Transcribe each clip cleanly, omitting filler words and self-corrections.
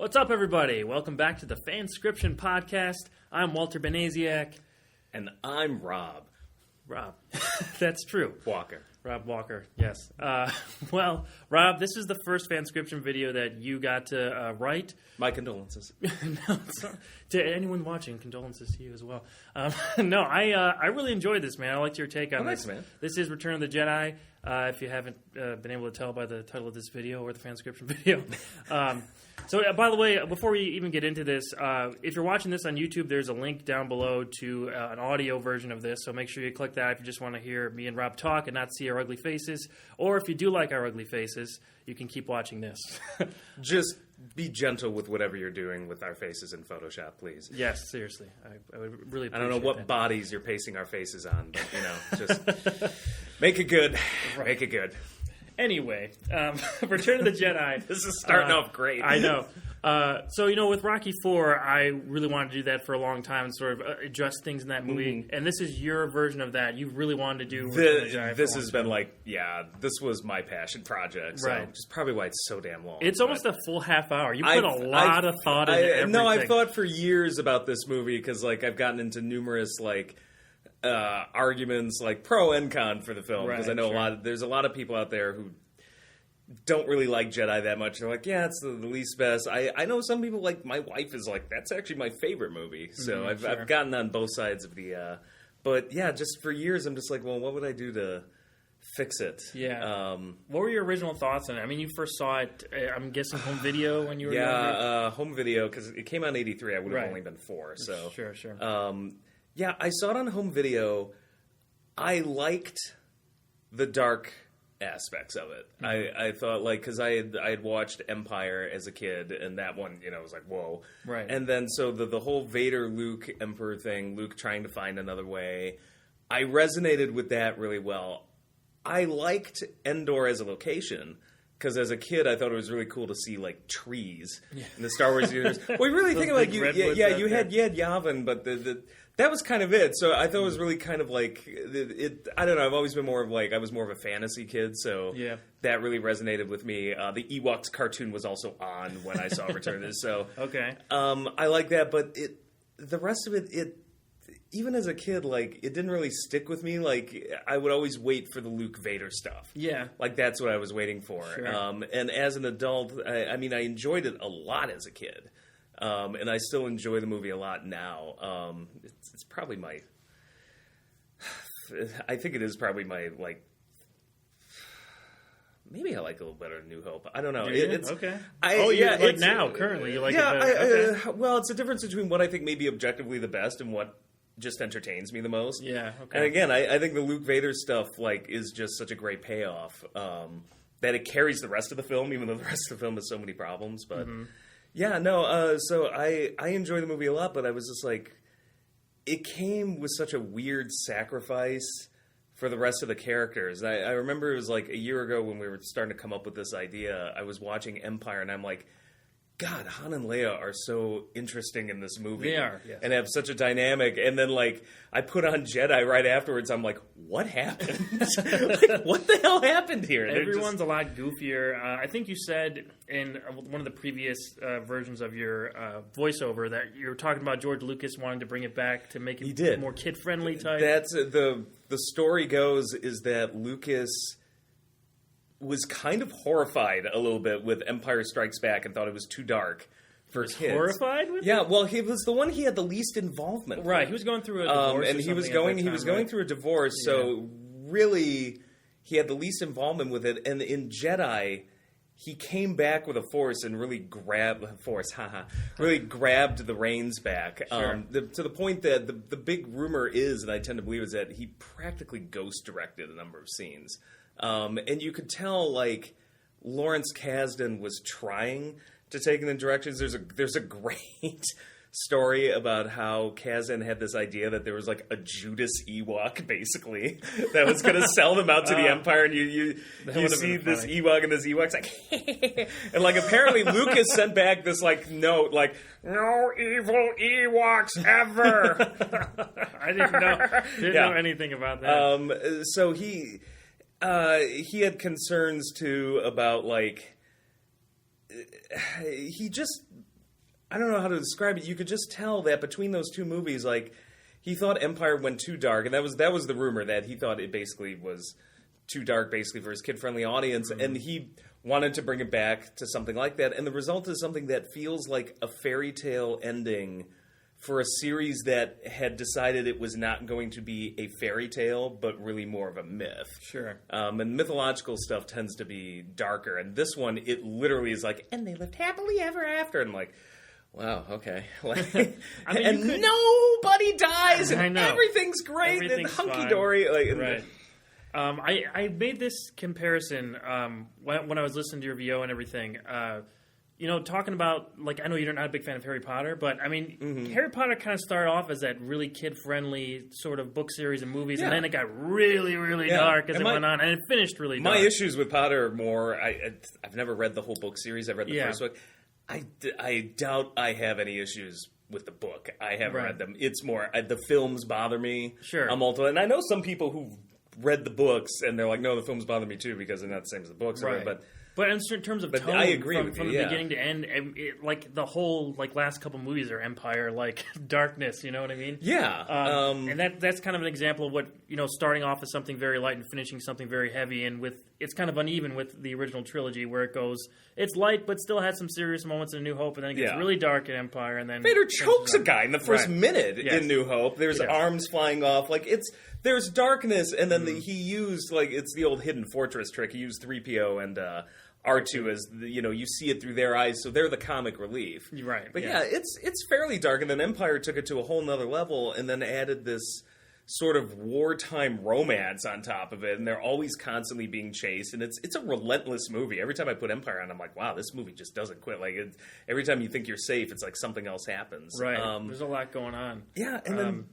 What's up, everybody? Welcome back to the FanScription podcast. I'm Walter Benaziak. And I'm Rob. Rob. That's true. Walker. Rob Walker, yes. Well, Rob, this is the first FanScription video that you got to write. My condolences. No, to anyone watching, condolences to you as well. No, I really enjoyed this, man. I liked your take on this. Thanks, man. This is Return of the Jedi, if you haven't been able to tell by the title of this video or the FanScription video. So, by the way, before we even get into this, if you're watching this on YouTube, there's a link down below to an audio version of this, so make sure you click that if you just want to hear me and Rob talk and not see our ugly faces. Or if you do like our ugly faces, you can keep watching this. Just be gentle with whatever you're doing with our faces in Photoshop, please. Yes, seriously. I would really appreciate I don't know what that. bodies you're pasting our faces on, but, just make it good. Right. Make it good. Anyway, Return of the Jedi. This is starting off great. I know. So, with Rocky IV, I really wanted to do that for a long time and sort of adjust things in that movie. Mm-hmm. And this is your version of that. You really wanted to do Return of the Jedi. This has been this was my passion project. So, right. Which is probably why it's so damn long. It's almost a full half hour. You put a lot of thought into everything. No, I've thought for years about this movie because, I've gotten into numerous, arguments, pro and con for the film. Because I know there's a lot of people out there who don't really like Jedi that much. They're like, yeah, it's the least best. I know some people, my wife is like, that's actually my favorite movie. So I've gotten on both sides of the, but yeah, just for years, I'm just like, well, what would I do to fix it? Yeah. What were your original thoughts on it? I mean, you first saw it, I'm guessing home video when you were younger? Home video, because it came out in 83. I would have only been 4. So Sure. Yeah, I saw it on home video. I liked the dark aspects of it. Mm-hmm. I thought, because I had watched Empire as a kid, and that one, was like, whoa. Right. And then, so the whole Vader-Luke Emperor thing, Luke trying to find another way, I resonated with that really well. I liked Endor as a location, because as a kid, I thought it was really cool to see, trees in the Star Wars universe. Well, you really think about, you had Yavin, but that was kind of it. So I thought it was really kind of it. I don't know. I've always been more of I was more of a fantasy kid, so that really resonated with me. The Ewoks cartoon was also on when I saw Return of the. So okay, I like that, but the rest of it, even as a kid, it didn't really stick with me. I would always wait for the Luke Vader stuff. Yeah, that's what I was waiting for. Sure. And as an adult, I enjoyed it a lot as a kid. And I still enjoy the movie a lot now. It's probably I think it is probably my, maybe I like a little better than New Hope. I don't know. It's okay. It's now, currently, you like it better. Well, it's a difference between what I think may be objectively the best and what just entertains me the most. Yeah, okay. And again, I think the Luke Vader stuff, is just such a great payoff, that it carries the rest of the film, even though the rest of the film has so many problems, but... Mm-hmm. Yeah, no, so I enjoy the movie a lot, but I was just it came with such a weird sacrifice for the rest of the characters. I remember it was a year ago when we were starting to come up with this idea, I was watching Empire, and I'm like, God, Han and Leia are so interesting in this movie. They are, yes. And have such a dynamic. And then, I put on Jedi right afterwards. I'm like, what happened? What the hell happened here? Everyone's a lot goofier. I think you said in one of the previous versions of your voiceover that you were talking about George Lucas wanting to bring it back to make it more kid-friendly type. That's the story goes is that Lucas was kind of horrified a little bit with Empire Strikes Back and thought it was too dark for kids. Horrified with it? Well, he was the one he had the least involvement with. Right, he was going through a divorce and he was going through a divorce, so really he had the least involvement with it. And in Jedi, he came back with a force and really grabbed the reins back. Sure. To the point that the big rumor is, and I tend to believe, is that he practically ghost directed a number of scenes. And you could tell, Lawrence Kasdan was trying to take in the directions. There's a great story about how Kasdan had this idea that there was a Judas Ewok, basically, that was going to sell them out to the Empire, and you see this Ewok, and this Ewok's and apparently Lucas sent back this note, no evil Ewoks ever. I didn't know anything about that. So he had concerns too about he just I don't know how to describe it. You could just tell that between those two movies, like, he thought Empire went too dark, and that was the rumor, that he thought it basically was too dark, basically, for his kid-friendly audience, and he wanted to bring it back to something like that, and the result is something that feels like a fairy tale ending for a series that had decided it was not going to be a fairy tale, but really more of a myth. Sure. And mythological stuff tends to be darker, and this one, it literally is like, and they lived happily ever after, and I'm like, wow, okay. I mean, and nobody dies, and everything's great, and hunky-dory. Like, right. I made this comparison when I was listening to your VO and everything. Talking about, like, I know you're not a big fan of Harry Potter, but, I mean, Harry Potter kind of started off as that really kid-friendly sort of book series and movies, and then it got really, really dark as it went on, and it finished really dark. My issues with Potter are more, I've never read the whole book series. I've read the first book. I doubt I have any issues with the book. I haven't read them. It's more, the films bother me. Sure. And I know some people who've read the books, and they're like, no, the films bother me too, because they're not the same as the books. Right. But in terms of tone, I agree from the beginning to end, like the whole last couple movies are Empire, like darkness. You know what I mean? Yeah. And that's kind of an example of what starting off as something very light and finishing something very heavy, and it's kind of uneven with the original trilogy where it goes, it's light but still has some serious moments in A New Hope, and then it gets really dark in Empire, and then Vader chokes a guy in the first minute in New Hope. There's arms flying off, like there's darkness, and then he used it's the old hidden fortress trick. He used 3PO and R2 as you see it through their eyes, so they're the comic relief. Right. But it's fairly dark, and then Empire took it to a whole nother level, and then added this sort of wartime romance on top of it, and they're always constantly being chased, and it's a relentless movie. Every time I put Empire on, I'm like, wow, this movie just doesn't quit. Like, every time you think you're safe, it's like something else happens. Right. There's a lot going on. Yeah, and then...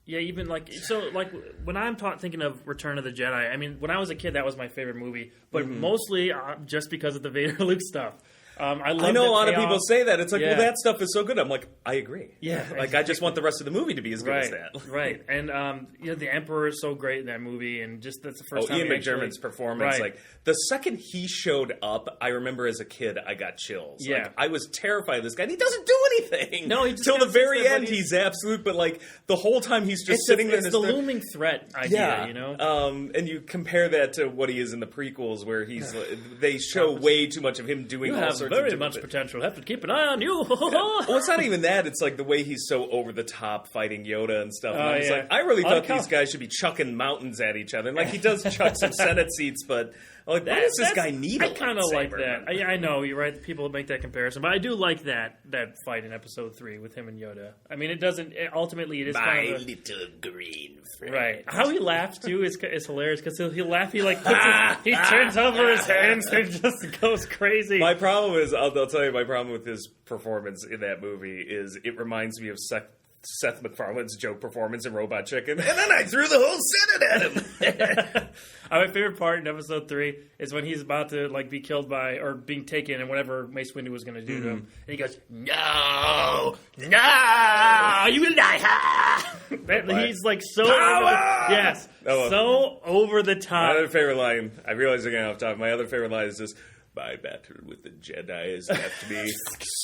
Yeah, even when I'm thinking of Return of the Jedi, I mean, when I was a kid, that was my favorite movie, but mostly just because of the Vader Luke stuff. I know a lot of people say that. It's like, well, that stuff is so good. I'm like, I agree. Yeah. Like, I just want the rest of the movie to be as good as that. Right. And, the Emperor is so great in that movie, and just that's the first time. Ian McDiarmid's performance. Like, the second he showed up, I remember as a kid, I got chills. Yeah. Like, I was terrified of this guy, and he doesn't do anything. No, he just till the very end, he's absolute, but, like, the whole time he's just sitting there. It's the looming threat idea, and you compare that to what he is in the prequels, where he's, they show way too much of him doing all sorts of very much potential. Have to keep an eye on you. Well, it's not even that. It's like the way he's so over the top fighting Yoda and stuff. And I was like, I really thought these guys should be chucking mountains at each other. And like, he does chuck some Senate seats, but like, why does this guy need a lightsaber? I kind of like that. I know, you're right. People make that comparison, but I do like that fight in Episode 3 with him and Yoda. I mean, ultimately it is my kind of little green friend. Right. How he laughs too is hilarious, because he'll laugh. He like he turns over his hands and just goes crazy. My problem is, I'll tell you, my problem with his performance in that movie is it reminds me of Seth MacFarlane's joke performance in Robot Chicken, and then I threw the whole Senate at him. My favorite part in Episode 3 is when he's about to be killed by, or being taken, and whatever Mace Windu was going to do to him, and he goes, "No, you will die." He's like so over the top. My other favorite line, I realize again off top. My other favorite line is this: "My battle with the Jedi has left me scarred."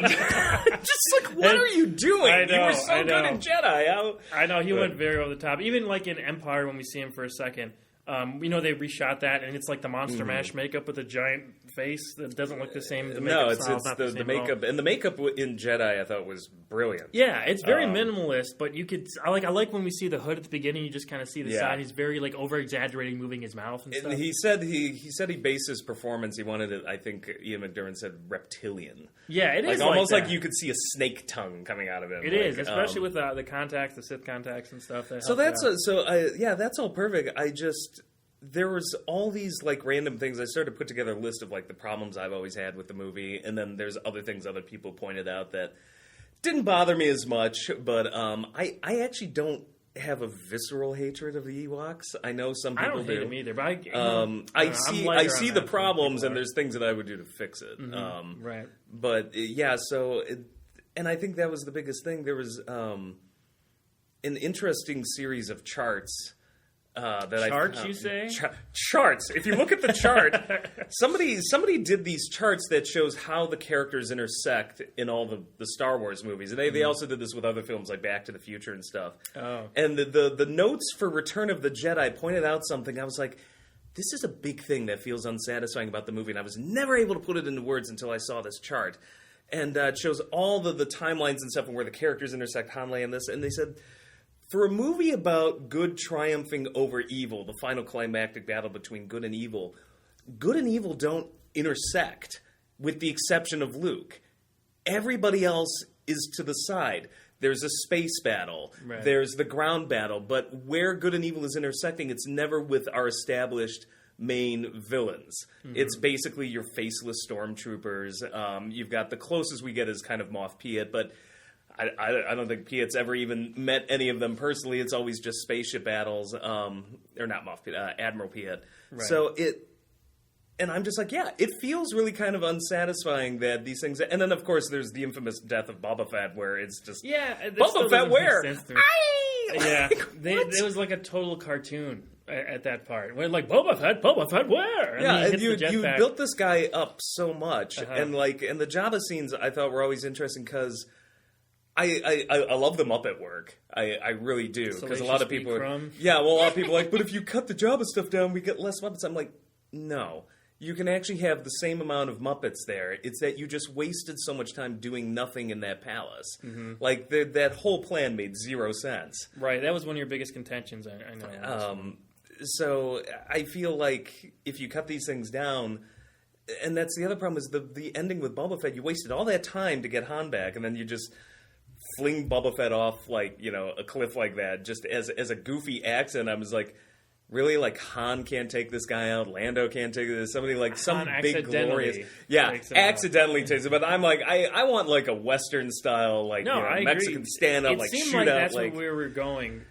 Just like, what are you doing? I know, you were so good in Jedi. I know, he went very over the top. Even like in Empire, when we see him for a second, they reshot that, and it's like the Monster Mash makeup with a giant face that doesn't look the same. The makeup it's the makeup, and the makeup in Jedi I thought was brilliant. Yeah, it's very minimalist, but you could. I like when we see the hood at the beginning. You just kind of see the side. He's very over exaggerating, moving his mouth and stuff. He said he based his performance. He wanted it. I think Ian McDiarmid said reptilian. Yeah, it is almost like you could see a snake tongue coming out of him. It is, especially with the contacts, the Sith contacts and stuff. That's all perfect. There was all these random things. I started to put together a list of the problems I've always had with the movie, and then there's other things other people pointed out that didn't bother me as much. But I actually don't have a visceral hatred of the Ewoks. I know some people do. I don't hate them either, but I see the problems, and there's things that I would do to fix it. Right. But and I think that was the biggest thing. There was an interesting series of charts that charts, you say? Charts. If you look at the chart, somebody did these charts that shows how the characters intersect in all the Star Wars movies, and they also did this with other films like Back to the Future and stuff. Oh. And the notes for Return of the Jedi pointed out something. I was like, this is a big thing that feels unsatisfying about the movie, and I was never able to put it into words until I saw this chart. And it shows all the timelines and stuff and where the characters intersect, Han, Leia, and this, and they said, for a movie about good triumphing over evil, the final climactic battle between good and evil don't intersect, with the exception of Luke. Everybody else is to the side. There's a space battle. Right. There's the ground battle. But where good and evil is intersecting, it's never with our established main villains. Mm-hmm. It's basically your faceless stormtroopers. You've got the closest we get is kind of Moff Piet, but I don't think Piet's ever even met any of them personally. It's always just spaceship battles. Or not Moff Piet, Admiral Piet. Right. So and I'm just like, yeah, it feels really kind of unsatisfying that these things... And then, of course, there's the infamous death of Boba Fett, where it's just... Yeah. Boba Fett where? Yeah. It was like a total cartoon at that part. We're like, Boba Fett where? And you built this guy up so much. And the Jabba scenes I thought were always interesting because... I love the Muppet work. I really do. Because a lot of people... a lot of people are like, but if you cut the Jabba stuff down, we get less Muppets. I'm like, no. You can actually have the same amount of Muppets there. It's that you just wasted so much time doing nothing in that palace. Mm-hmm. Like, that whole plan made zero sense. Right. That was one of your biggest contentions, I know. So I feel like if you cut these things down... And that's the other problem is the ending with Boba Fett. You wasted all that time to get Han back, and then you just... fling Boba Fett off, like, a cliff like that, just as a goofy accent. I was like, really? Like, Han can't take this guy out? Lando can't take this? Somebody like some big glorious... Yeah, accidentally takes it. But I'm like, I want like a Western style, like, Mexican stand-up, like, shootout. It seemed like that's where we were going,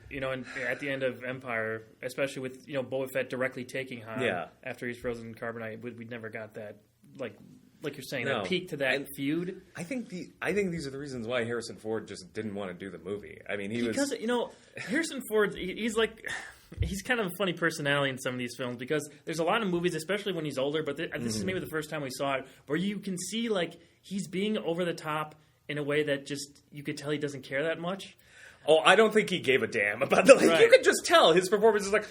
at the end of Empire, especially with, Boba Fett directly taking Han after he's frozen in carbonite. We never got that, like you're saying, that peak to that feud. I think these are the reasons why Harrison Ford just didn't want to do the movie. I mean, Harrison Ford, he's kind of a funny personality in some of these films because there's a lot of movies, especially when he's older, but this is maybe the first time we saw it, where you can see, like, he's being over the top in a way that just, you could tell he doesn't care that much. Oh, I don't think he gave a damn about the, you could just tell his performance is like...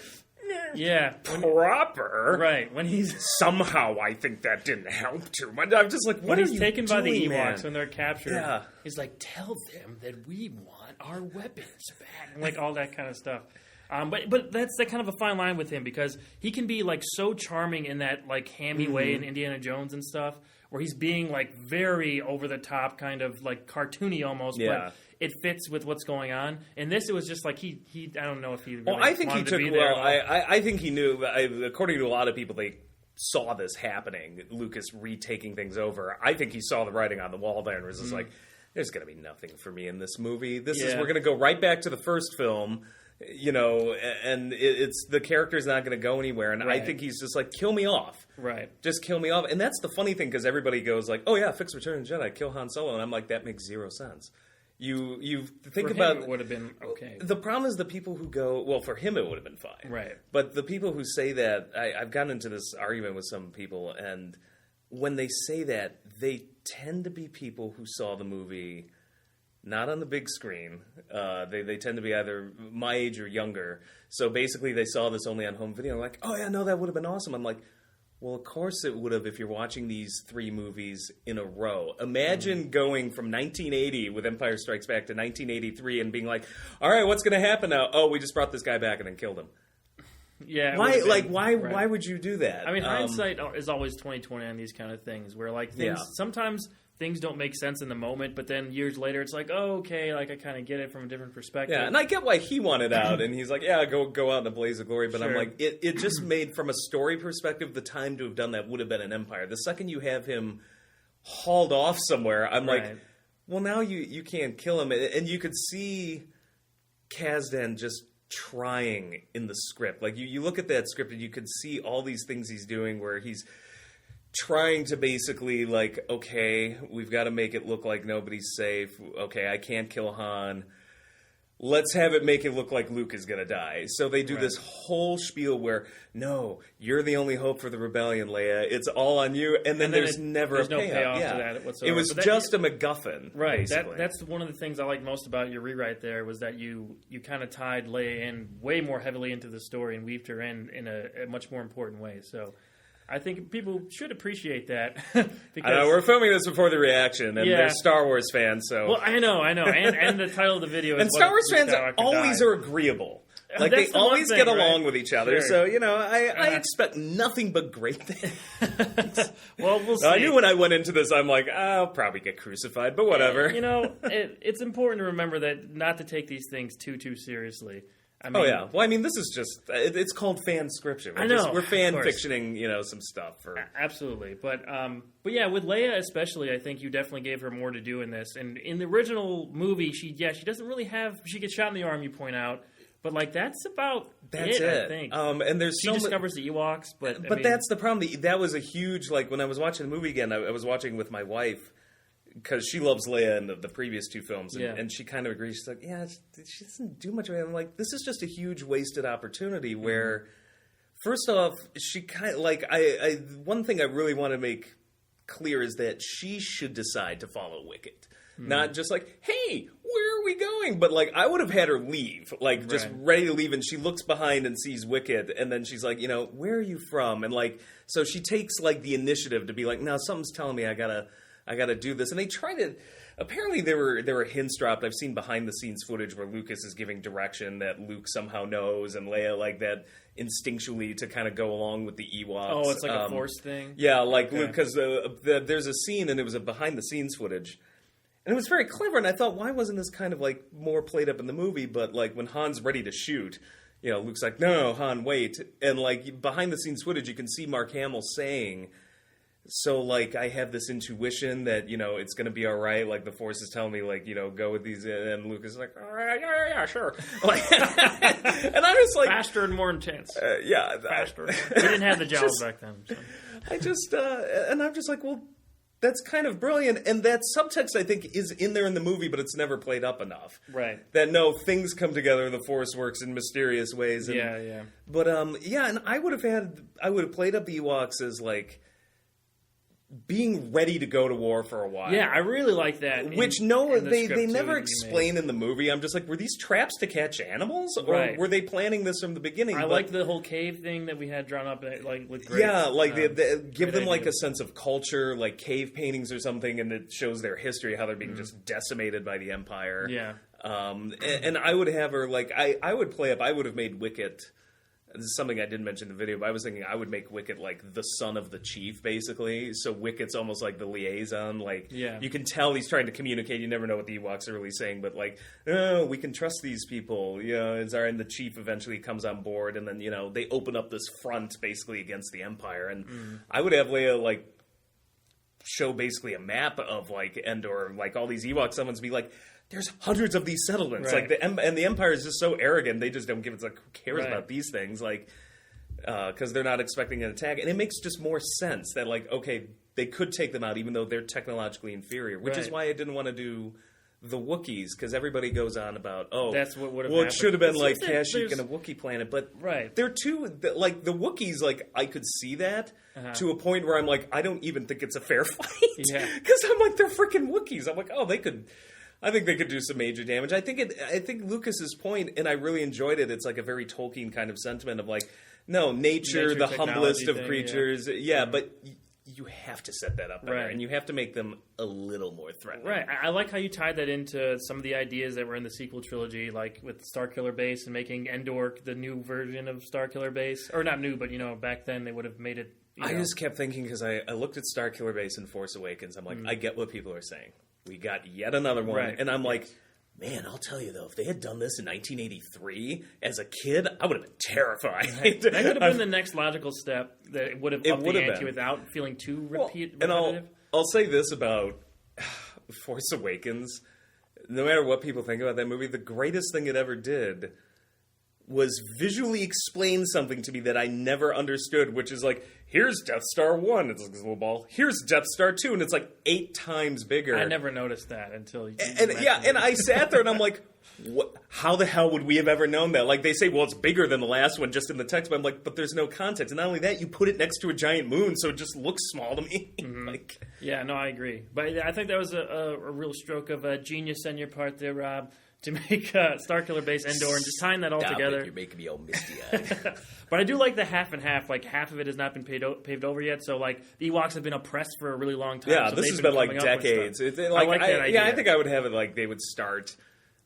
Yeah. Proper. Right. When he's... Somehow I think that didn't help too much. I'm just like, what when are he's you taken doing, by the Ewoks man? when they're captured, he's like, tell them that we want our weapons back. And like all that kind of stuff. But that's that kind of a fine line with him because he can be like so charming in that like hammy way in Indiana Jones and stuff where he's being like very over the top kind of like cartoony almost. Yeah. But it fits with what's going on. In this, it was just like he I don't know if he really I think he wanted took to be there. I think he knew. According to a lot of people, they saw this happening. Lucas retaking things over. I think he saw the writing on the wall there and was just like, "There's going to be nothing for me in this movie. We're going to go right back to the first film." And it's the character's not going to go anywhere. And I think he's just like, kill me off. Right. Just kill me off. And that's the funny thing because everybody goes like, oh yeah, fix Return of the Jedi, kill Han Solo. And I'm like, that makes zero sense. You think for about him, it would have been okay. The problem is the people who go, well, for him it would have been fine. Right. But the people who say that, I've gotten into this argument with some people, and when they say that, they tend to be people who saw the movie not on the big screen. They tend to be either my age or younger. So basically they saw this only on home video. Like, oh yeah, no, that would have been awesome. I'm like, well, of course it would have if you're watching these three movies in a row. Imagine going from 1980 with Empire Strikes Back to 1983 and being like, all right, what's going to happen now? Oh, we just brought this guy back and then killed him. Yeah. Why would you do that? I mean, hindsight is always 20/20 on these kind of things where like things sometimes things don't make sense in the moment, but then years later it's like, oh, okay, like I kind of get it from a different perspective. Yeah, and I get why he wanted out, and he's like, yeah, go out in a blaze of glory. But I'm like, it just made, from a story perspective, the time to have done that would have been an Empire. The second you have him hauled off somewhere, I'm like, well, now you can't kill him. And you could see Kasdan just trying in the script. Like, you look at that script, and you could see all these things he's doing where he's trying to basically, like, okay, we've got to make it look like nobody's safe. Okay, I can't kill Han. let's have it make it look like Luke is going to die. So they do this whole spiel where, no, you're the only hope for the rebellion, Leia. It's all on you. And then there's never a payoff. To that whatsoever. It was just a MacGuffin. Right. Basically. That's one of the things I like most about your rewrite there was that you kind of tied Leia in way more heavily into the story and weaved her in a much more important way. So I think people should appreciate that. Because I know, we're filming this before the reaction, and they're Star Wars fans, so... Well, I know. And the title of the video is... And Star Wars fans always are agreeable. Like, they always get along with each other, so, I expect nothing but great things. Well, we'll see. I knew when I went into this, I'm like, I'll probably get crucified, but whatever. It's important to remember that not to take these things too seriously. I mean, well, I mean, this is just, it's called FanScription. We're fan-fictioning, some stuff. Absolutely. But yeah, with Leia especially, I think you definitely gave her more to do in this. And in the original movie, she doesn't really have, she gets shot in the arm, you point out. But, that's about it, I think. And there's she discovers the Ewoks, but that's the problem. That was a huge, when I was watching the movie again, I was watching with my wife, because she loves Leia in the previous two films, and she kind of agrees. She's like, she doesn't do much of it. I'm like, this is just a huge wasted opportunity where, first off, she kind of, one thing I really want to make clear is that she should decide to follow Wicket. Not just hey, where are we going? But, I would have had her leave, just ready to leave, and she looks behind and sees Wicket, and then she's like, where are you from? And, so she takes, the initiative to be like, no, something's telling me I gotta do this. And they try to... Apparently there were hints dropped. I've seen behind-the-scenes footage where Lucas is giving direction that Luke somehow knows, and Leia that instinctually to kind of go along with the Ewoks. Oh, it's a Force thing? Yeah, Luke, because there's a scene, and it was a behind-the-scenes footage. And it was very clever, and I thought, why wasn't this kind of, more played up in the movie? But, when Han's ready to shoot... Luke's like, no, Han, wait. And, behind-the-scenes footage, you can see Mark Hamill saying... So, I have this intuition that, it's going to be all right. The Force is telling me, go with these. And Lucas is like, all right, yeah, sure. And I'm just faster and more intense. Faster. We didn't have the jowls back then. So. And I'm just like, well, that's kind of brilliant. And that subtext, I think, is in there in the movie, but it's never played up enough. Right. That, no, things come together, the Force works in mysterious ways. And, yeah. But, and I would have played up the Ewoks as, being ready to go to war for a while. Yeah, I really like that. They never explain in the movie. I'm just like, were these traps to catch animals? Or were they planning this from the beginning? I like the whole cave thing that we had drawn up. Looked great. Yeah, they give them a sense of culture, cave paintings or something, and it shows their history, how they're being just decimated by the Empire. Yeah. And I would have her, I would have made Wicket... This is something I didn't mention in the video, but I was thinking I would make Wicket the son of the chief, basically. So Wicket's almost like the liaison. You can tell he's trying to communicate. You never know what the Ewoks are really saying, but oh, we can trust these people. And the chief eventually comes on board, and then they open up this front basically against the Empire. And I would have Leia show basically a map of Endor, all these Ewoks. Someone's be like, there's hundreds of these settlements, right. And the Empire is just so arrogant. They just don't give it. Who cares about these things? Because they're not expecting an attack, and it makes just more sense that okay, they could take them out even though they're technologically inferior. Which is why I didn't want to do the Wookiees, because everybody goes on about that's what would have happened. It should have been Kashyyyk and a Wookiee planet, but they're too the Wookiees. I could see that to a point where I'm like, I don't even think it's a fair fight because I'm like, they're freaking Wookiees. I'm like, oh, they could. I think they could do some major damage. I think Lucas's point, and I really enjoyed it. It's a very Tolkien kind of sentiment of no, nature the humblest of creatures. Yeah, but you have to set that up better, and you have to make them a little more threatening. Right. I like how you tied that into some of the ideas that were in the sequel trilogy, with Starkiller Base and making Endor the new version of Starkiller Base, or not new, but back then they would have made it. I just kept thinking because I looked at Starkiller Base in Force Awakens. I'm like, I get what people are saying. We got yet another one. And I'm like, man, I'll tell you, though, if they had done this in 1983 as a kid, I would have been terrified. That could have been the next logical step that would have upped the ante without feeling too repetitive. And I'll say this about Force Awakens. No matter what people think about that movie, the greatest thing it ever did was visually explain something to me that I never understood, which is like, here's Death Star 1, it's like this little ball. Here's Death Star 2, and it's like 8 times bigger. I never noticed that until you and I sat there and I'm like, what? How the hell would we have ever known that? Like, they say, well, it's bigger than the last one just in the text, but I'm like, but there's no context. And not only that, you put it next to a giant moon, so it just looks small to me. Like, yeah, no, I agree. But I think that was a real stroke of genius on your part there, Rob, to make Starkiller Base Endor and just tying that all together. You're making me all misty-eyed. But I do like the half and half. Like, half of it has not been paved over yet. So, like, the Ewoks have been oppressed for a really long time. Yeah, so this has been like decades. I like that idea. Yeah, I think I would have it like they would start.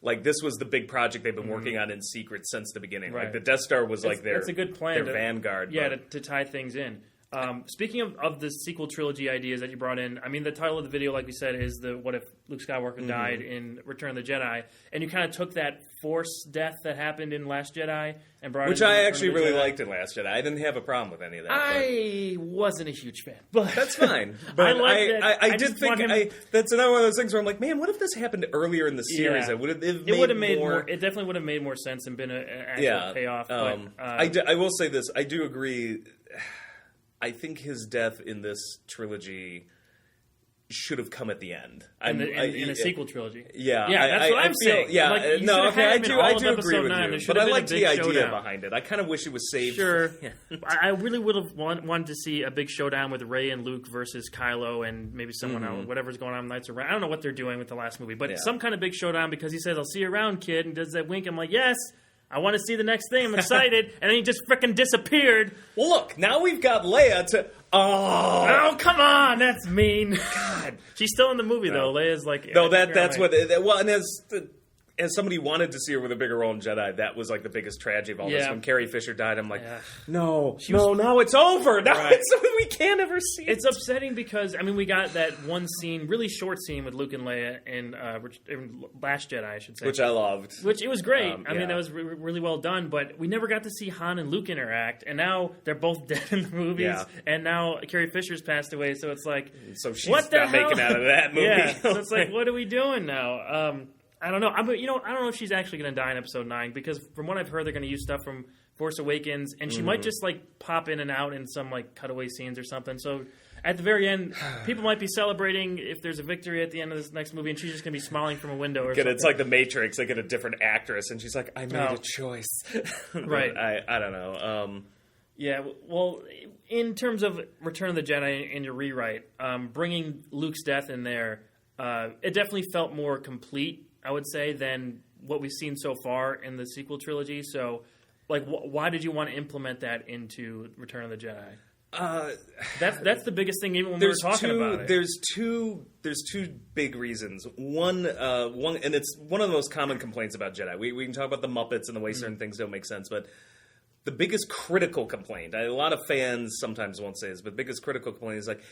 Like, this was the big project they've been working on in secret since the beginning. Right. Like, the Death Star was like that's a good plan. Their vanguard. Yeah, to tie things in. Speaking of the sequel trilogy ideas that you brought in, I mean, the title of the video, like we said, is the "What if Luke Skywalker died in Return of the Jedi?" And you kind of took that Force death that happened in Last Jedi and brought which it I into actually Return of the really Jedi. liked in Last Jedi. I didn't have a problem with any of that. I wasn't a huge fan, but that's fine. But I did think that's another one of those things where I'm like, man, what if this happened earlier in the series? Yeah. It would have made more. It definitely would have made more sense and been an actual payoff. But, I will say this. I do agree. I think his death in this trilogy should have come at the end. In a sequel trilogy. Yeah. That's what I'm saying. Yeah, like, I do agree with 9. you. But I liked the idea behind it. I kind of wish it was saved. Sure. I really would have wanted to see a big showdown with Rey and Luke versus Kylo and maybe someone else, whatever's going on in Knights of Ren. I don't know what they're doing with the last movie, but some kind of big showdown because he says, "I'll see you around, kid," and does that wink. I'm like, yes. I want to see the next thing. I'm excited. And then he just frickin' disappeared. Well, look, now we've got Leia to... Oh, come on. That's mean. God. She's still in the movie, though. Leia's like... No, that's what... Well, and as somebody who wanted to see her with a bigger role in Jedi, that was like the biggest tragedy of all this. When Carrie Fisher died, I'm like, now it's over. Now we can't ever see it. It's upsetting because, I mean, we got that one scene, really short scene with Luke and Leia in Last Jedi, I should say. Which I loved. Which it was great. I mean, that was really well done, but we never got to see Han and Luke interact, and now they're both dead in the movies, and now Carrie Fisher's passed away, so it's like... So she's not making out of that movie. So it's like, what are we doing now? I don't know. I don't know if she's actually going to die in Episode 9 because from what I've heard, they're going to use stuff from Force Awakens, and she might just like pop in and out in some like cutaway scenes or something. So at the very end, people might be celebrating if there's a victory at the end of this next movie, and she's just going to be smiling from a window or something. It's like The Matrix. They get a different actress, and she's like, "I made a choice." Right. I don't know. Yeah. Well, in terms of Return of the Jedi and your rewrite, bringing Luke's death in there, it definitely felt more complete, I would say, than what we've seen so far in the sequel trilogy. So, like, why did you want to implement that into Return of the Jedi? That's the biggest thing. Even when we were talking about it, there's two big reasons. One, and it's one of the most common complaints about Jedi. We can talk about the Muppets and the way certain things don't make sense, but the biggest critical complaint. A lot of fans sometimes won't say this, but the biggest critical complaint is like,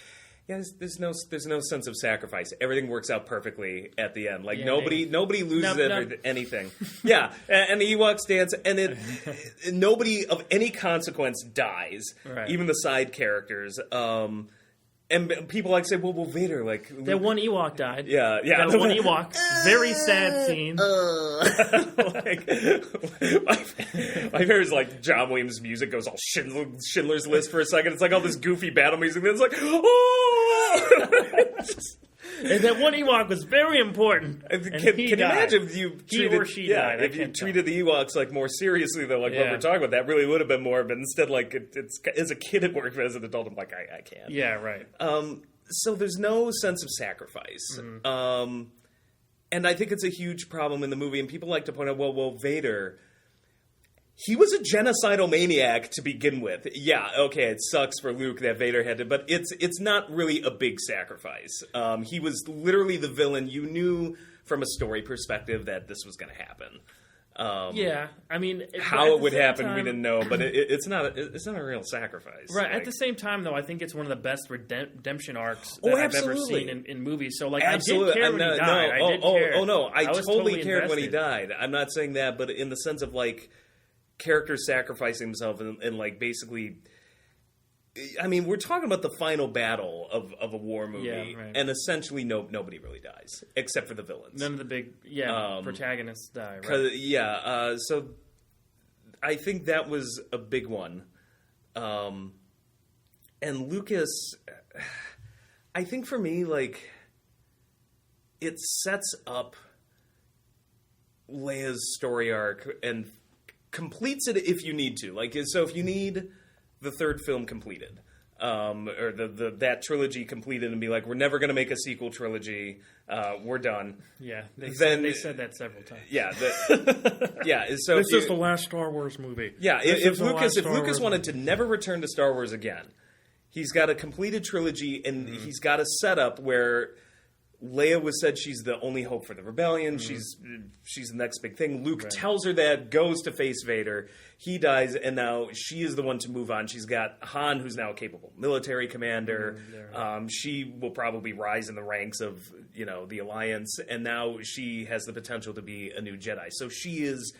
yeah, there's no sense of sacrifice. Everything works out perfectly at the end. Like nobody loses anything. Yeah, and the Ewoks dance, and nobody of any consequence dies. Right. Even the side characters. And people like say, well, Vader, like that one Ewok died. Yeah. That one Ewok. Very sad scene. My favorite is like John Williams' music goes all Schindler's List for a second. It's like all this goofy battle music. Then it's like, And that one Ewok was very important. Can you imagine if you treated the Ewoks like more seriously than like what we're talking about? That really would have been more. But instead, like it's as a kid it worked, but as an adult, I'm like, I can't. Yeah, right. So there's no sense of sacrifice, and I think it's a huge problem in the movie. And people like to point out, well, Vader. He was a genocidal maniac to begin with. Yeah, okay, it sucks for Luke that Vader had to, but it's not really a big sacrifice. He was literally the villain. You knew from a story perspective that this was going to happen. Yeah, I mean, how it would happen, we didn't know, but it's not a real sacrifice. Right. At the same time, though, I think it's one of the best redemption arcs that I've ever seen in movies. So, like, absolutely. I did care when he died. I totally cared when he died. I'm not saying that, but in the sense of like characters sacrificing themselves and like basically. I mean, we're talking about the final battle of a war movie, and essentially nobody really dies except for the villains. None of the big protagonists die. Right? So I think that was a big one. And Lucas, I think for me, like, it sets up Leia's story arc and completes it if you need to. Like, so if you need the third film completed, or that trilogy completed, and be like, we're never going to make a sequel trilogy, we're done. Yeah, they said that several times. Yeah, So this is the last Star Wars movie. Yeah, if Lucas wanted to never return to Star Wars again, he's got a completed trilogy, and he's got a setup where Leia was said she's the only hope for the rebellion. She's the next big thing. Luke tells her that, goes to face Vader. He dies, and now she is the one to move on. She's got Han, who's now a capable military commander. She will probably rise in the ranks of the Alliance, and now she has the potential to be a new Jedi. So she is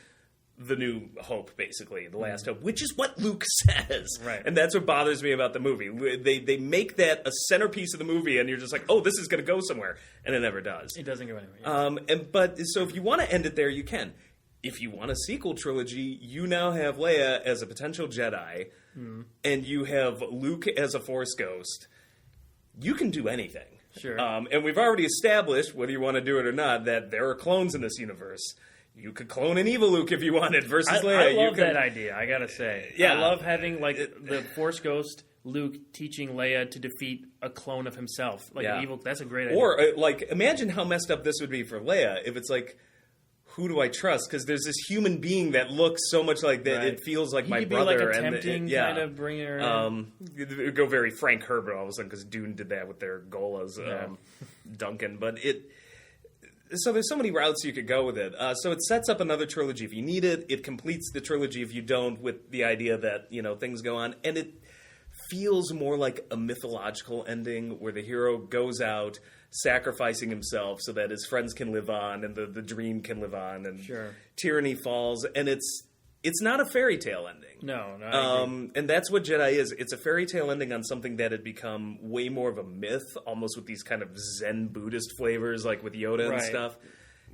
the new hope, basically, the last hope, which is what Luke says. Right. And that's what bothers me about the movie. They make that a centerpiece of the movie, and you're just like, oh, this is going to go somewhere. And it never does. It doesn't go anywhere. But so if you want to end it there, you can. If you want a sequel trilogy, you now have Leia as a potential Jedi, and you have Luke as a Force ghost. You can do anything. Sure. And we've already established, whether you want to do it or not, that there are clones in this universe. You could clone an evil Luke if you wanted versus Leia. I love that idea, I gotta say. Yeah. I love having the Force Ghost Luke teaching Leia to defeat a clone of himself. Evil. That's a great idea. Or, imagine how messed up this would be for Leia if it's like, who do I trust? Because there's this human being that looks so much like that. Right. It feels like my brother. Like a tempting kind of bringer. It would go very Frank Herbert all of a sudden because Dune did that with their Golas, Duncan. But so there's so many routes you could go with it. So it sets up another trilogy if you need it. It completes the trilogy if you don't, with the idea that, things go on. And it feels more like a mythological ending where the hero goes out sacrificing himself so that his friends can live on and the dream can live on, and tyranny falls. And it's not a fairy tale ending. No. And that's what Jedi is. It's a fairy tale ending on something that had become way more of a myth, almost with these kind of Zen Buddhist flavors, like with Yoda and stuff.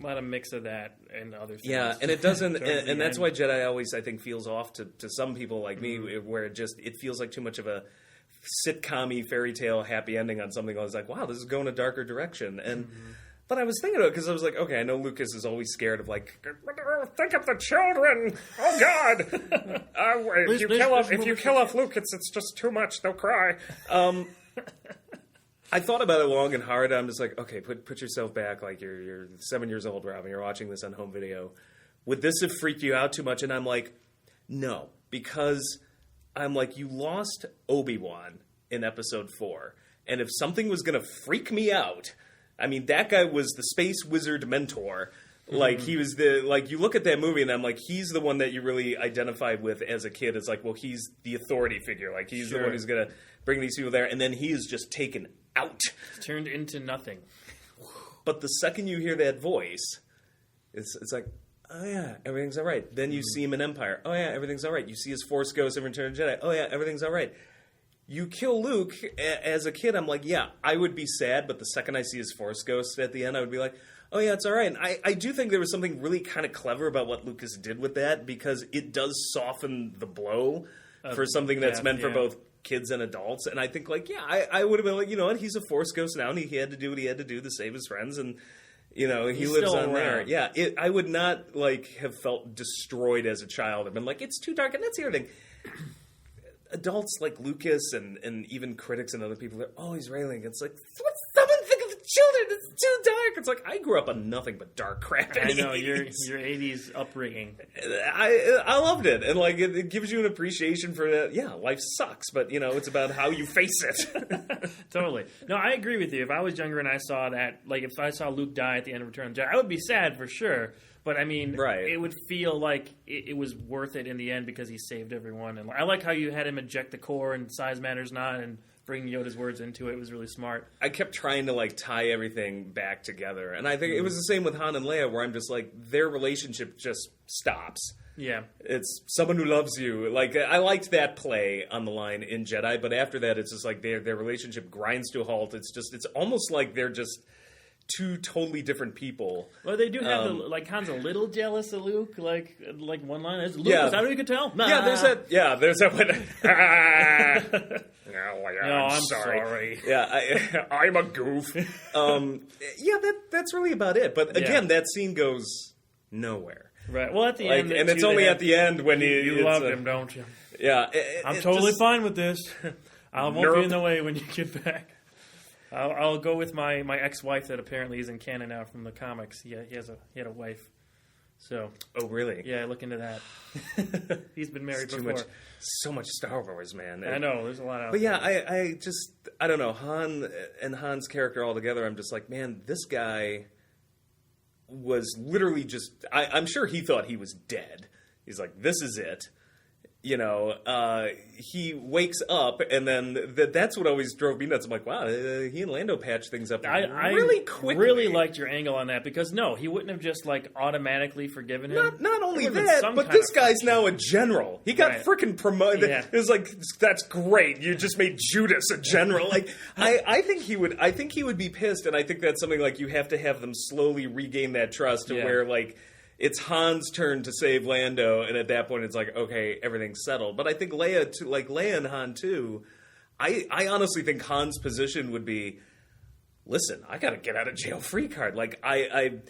A lot of mix of that and other things. Yeah, and it doesn't, and that's why Jedi always, I think, feels off to some people like me, where it feels like too much of a sitcom-y fairy tale happy ending on something. I was like, wow, this is going a darker direction. And but I was thinking about it because I was like, okay, I know Lucas is always scared of think of the children. Oh God, if you kill off Luke, it's just too much. They'll cry. I thought about it long and hard. I'm just like, okay, put yourself back. Like you're 7 years old, Robin. You're watching this on home video. Would this have freaked you out too much? And I'm like, no, because I'm like, you lost Obi-Wan in episode 4. And if something was going to freak me out, I mean, that guy was the space wizard mentor. Like, he was you look at that movie and I'm like, he's the one that you really identified with as a kid. It's like, well, he's the authority figure. Like, he's the one who's going to bring these people there. And then he is just taken out. Turned into nothing. But the second you hear that voice, it's like, oh yeah, everything's all right. Then you see him in Empire. Oh yeah, everything's all right. You see his Force Ghost in Return of the Jedi. Oh yeah, everything's all right. You kill Luke as a kid. I'm like, yeah, I would be sad, but the second I see his Force Ghost at the end, I would be like, oh yeah, it's all right. And I do think there was something really kind of clever about what Lucas did with that, because it does soften the blow for something that's meant for both kids and adults. And I think, I would have been like, you know what, he's a Force Ghost now, and he had to do what he had to do to save his friends, and he lives on there. Yeah, I would not have felt destroyed as a child. I've been like, it's too dark, and that's the other thing. Adults like Lucas and even critics and other people are always railing. It's like, what's someone think of the children? It's too dark. It's like, I grew up on nothing but dark crap. I know, your 80s upbringing. I loved it. And it gives you an appreciation for that. Yeah, life sucks, but it's about how you face it. Totally. No, I agree with you. If I was younger and I saw that, if I saw Luke die at the end of Return of the Jedi, I would be sad for sure. But, I mean, it would feel like it was worth it in the end because he saved everyone. And I like how you had him eject the core and size matters not and bring Yoda's words into it. It was really smart. I kept trying to, tie everything back together. And I think it was the same with Han and Leia, where I'm just like, their relationship just stops. Yeah. It's someone who loves you. I liked that play on the line in Jedi, but after that, it's just their relationship grinds to a halt. It's almost like they're just two totally different people. Well, they do have Han's a little jealous of Luke. Like one line is Luke. Yeah. Is that what you could tell? Yeah, there's that one. No, I'm sorry. Yeah, I'm a goof. That's really about it. But again, that scene goes nowhere. Right. Well, at the end, and it's only at the end when you love him, don't you? Yeah, I'm totally fine with this. I won't be in the way when you get back. I'll go with my ex-wife that apparently is in canon now from the comics. He had a wife. So. Oh, really? Yeah, look into that. He's been married before. So much Star Wars, man. I know, there's a lot out there. But yeah, I don't know, Han and Han's character altogether, I'm just like, man, this guy was literally just, I'm sure he thought he was dead. He's like, this is it. You know, he wakes up, and then that's what always drove me nuts. I'm like, wow, he and Lando patched things up really quickly. I really liked your angle on that, because no, he wouldn't have just automatically forgiven him. Not only that, but this guy's now a general. He got freaking promoted. Yeah. It was like, that's great. You just made Judas a general. I think he would be pissed, and I think that's something you have to have them slowly regain that trust to where it's Han's turn to save Lando, and at that point it's okay, everything's settled. But I think Leia and Han too, I honestly think Han's position would be, listen, I got to get out of jail free card. I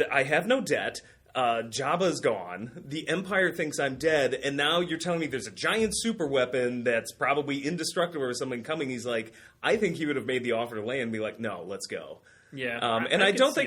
have no debt. Jabba's gone. The Empire thinks I'm dead, and now you're telling me there's a giant super weapon that's probably indestructible or something coming. He's like, I think he would have made the offer to Leia and be like, no, let's go. Yeah, I don't think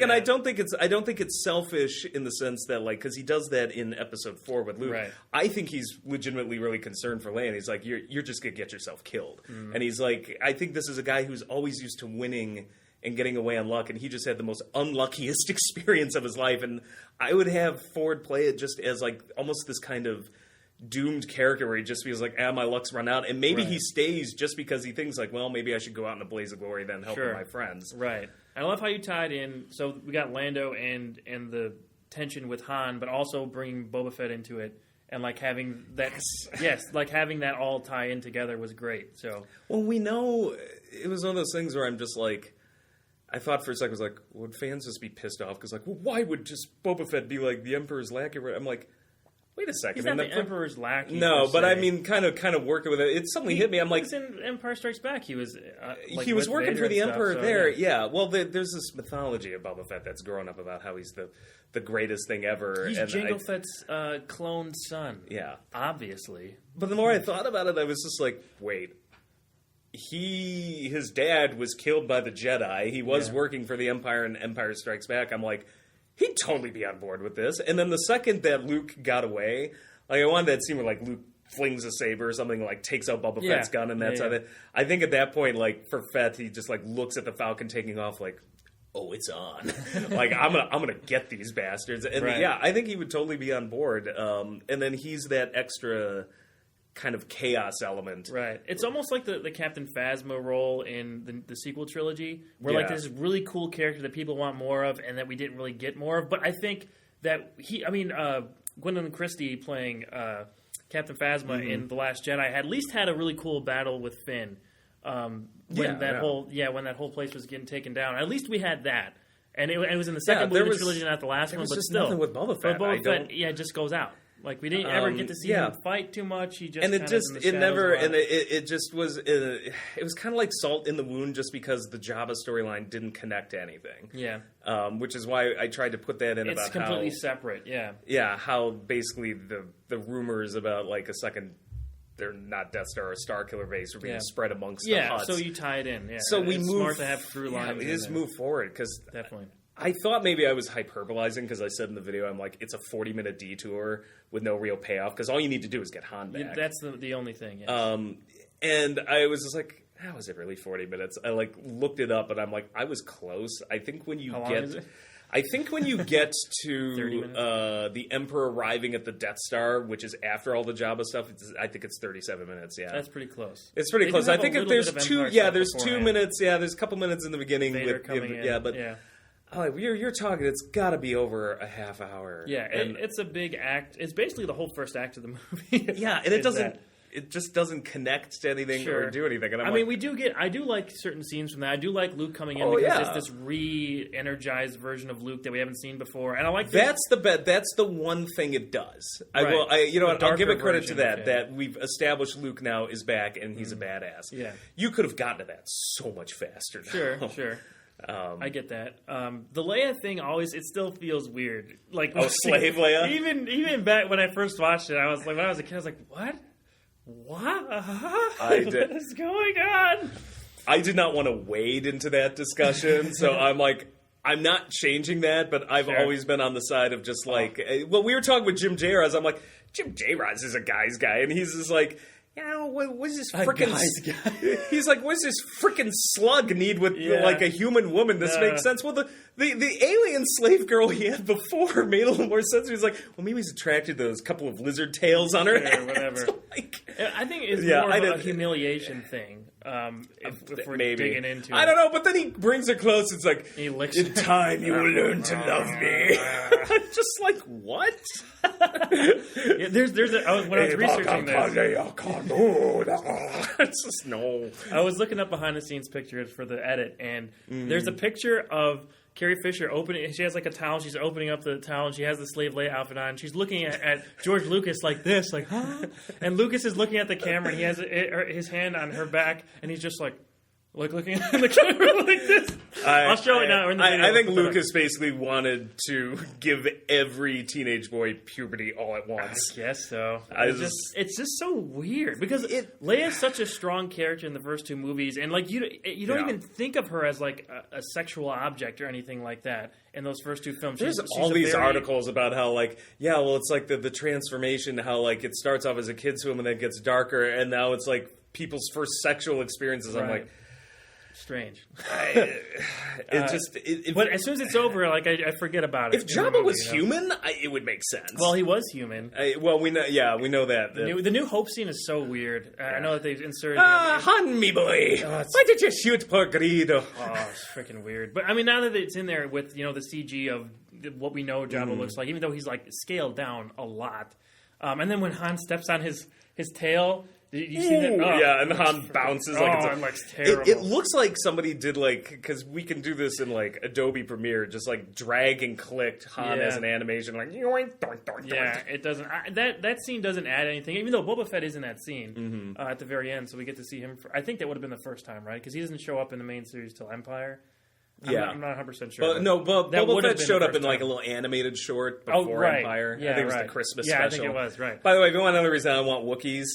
it's selfish in the sense that because he does that in Episode 4 with Luke. Right. I think he's legitimately really concerned for Leia. And he's like, you're just gonna get yourself killed. Mm. And he's like, I think this is a guy who's always used to winning and getting away on luck, and he just had the most unluckiest experience of his life. And I would have Ford play it just as almost this kind of doomed character where he just feels my luck's run out, and maybe he stays just because he thinks well, maybe I should go out in a blaze of glory then helping my friends. Right. I love how you tied in. So we got Lando and the tension with Han, but also bringing Boba Fett into it, and having that. Yes, having that all tie in together was great. So we know it was one of those things where I'm just I thought for a second, I was would fans just be pissed off because why would just Boba Fett be the Emperor's lackey? I'm like, wait a second. He's not the Emperor's lackey. No, but I mean, kind of working with it. It suddenly hit me. I'm like, in Empire Strikes Back, he was he was working Vader for the Emperor there. Yeah. Well, there's this mythology of Boba Fett that's grown up about how he's the greatest thing ever. He's Jango Fett's cloned son. Yeah, obviously. But the more I thought about it, I was just like, wait. His dad was killed by the Jedi. He was working for the Empire in Empire Strikes Back. I'm like, he'd totally be on board with this. And then the second that Luke got away, I wanted that scene where Luke flings a saber or something, takes out Boba Fett's gun, and that's how that. I think at that point, for Fett, he just looks at the Falcon taking off, oh, it's on. I'm gonna get these bastards. And I think he would totally be on board. And then he's that extra kind of chaos element. Right. It's almost like the Captain Phasma role in the sequel trilogy, where there's this really cool character that people want more of and that we didn't really get more of. But I think that Gwendolyn Christie playing Captain Phasma in The Last Jedi at least had a really cool battle with Finn. When that whole place was getting taken down. At least we had that. And it was in the second movie of the trilogy, not the last one, but still. Nothing with Boba Fett. But Boba Fett, it just goes out. We didn't ever get to see him fight too much. He just it was kind of like salt in the wound just because the Jabba storyline didn't connect to anything. Yeah. Which is why I tried to put that in it's about completely separate, yeah. Yeah, how basically the rumors about a second, they're not Death Star or Star Killer base are being spread amongst the huts. Yeah, so you tie it in. Yeah. So it's smart to have through lines. Yeah, it is move forward because definitely. I thought maybe I was hyperbolizing because I said in the video, I'm like, it's a 40-minute detour with no real payoff because all you need to do is get Han back. That's the only thing. Yes. And I was just like, how was it really 40 minutes? I looked it up and I'm like, I was close. I think when you get to the Emperor arriving at the Death Star, which is after all the Jabba stuff, I think it's 37 minutes. Yeah, that's pretty close. It's pretty close. I think if there's two, there's 2 minutes. Yeah, there's a couple minutes in the beginning. Vader coming in. Yeah, but. Yeah. Oh, you're talking. It's got to be over a half hour. Yeah, it's a big act. It's basically the whole first act of the movie. Yeah, and it it just doesn't connect to anything or do anything. And I mean, I do like certain scenes from that. I do like Luke coming in because it's this re-energized version of Luke that we haven't seen before, and I like that's the one thing it does. I'll give it credit to that we've established Luke now is back and he's a badass. Yeah, you could have gotten to that so much faster. Sure. I get that. The Leia thing it still feels weird. Like slave Leia. Even back when I first watched it, I was like, when I was a kid, I was like, what? What is going on? I did not want to wade into that discussion, so I'm like, I'm not changing that, but I've always been on the side of just like, well, we were talking with Jim J. Roz. I'm like, Jim J. Roz is a guy's guy, and he's just like, what's this freaking? He's like, what's this freaking slug need with like a human woman? This makes sense. Well, the alien slave girl he had before made a little more sense. He was like, well, maybe he's attracted to those couple of lizard tails on her head. Whatever. I think it's more of a humiliation thing. If we're digging into it. I don't know, but then he brings her close. It's like, in time you will learn to love me. I'm just like, what? When I was researching this, it's just no. I was looking up behind the scenes pictures for the edit, and there's a picture of Carrie Fisher opening. She has like a towel. She's opening up the towel, and she has the slave Leia outfit on. She's looking at George Lucas like this, like, huh? And Lucas is looking at the camera, and he has his hand on her back, and he's just like looking at the camera like this. I'll show it now. I think Lucas basically wanted to give every teenage boy puberty all at once. I guess so. It's just so weird because Leia's such a strong character in the first two movies, and like you don't even think of her as like a sexual object or anything like that in those first two films. There's all these articles about how like it's like the transformation, how like it starts off as a kid's film and then it gets darker, and now it's like people's first sexual experiences. Right. I'm like, strange. But as soon as it's over, like I forget about it. If Jabba was human, it would make sense. Well, he was human. We know that. The New Hope scene is so weird. I know that they've inserted. Han, me boy, why did you shoot poor Greedo? Oh, it's freaking weird. But I mean, now that it's in there with the CG of what we know Jabba looks like, even though he's like scaled down a lot, and then when Han steps on his tail. You see that? And Han bounces it's terrible. It looks like somebody did because we can do this in like Adobe Premiere, just like drag and clicked Han as an animation, like it doesn't. That scene doesn't add anything, even though Boba Fett is in that scene at the very end, so we get to see him. I think that would have been the first time, right? Because he doesn't show up in the main series till Empire. I'm not 100% sure. But Boba Fett showed up in like a little animated short before Empire. Yeah, I think it was the Christmas special. I think it was, right. By the way, if you want another reason I want Wookiees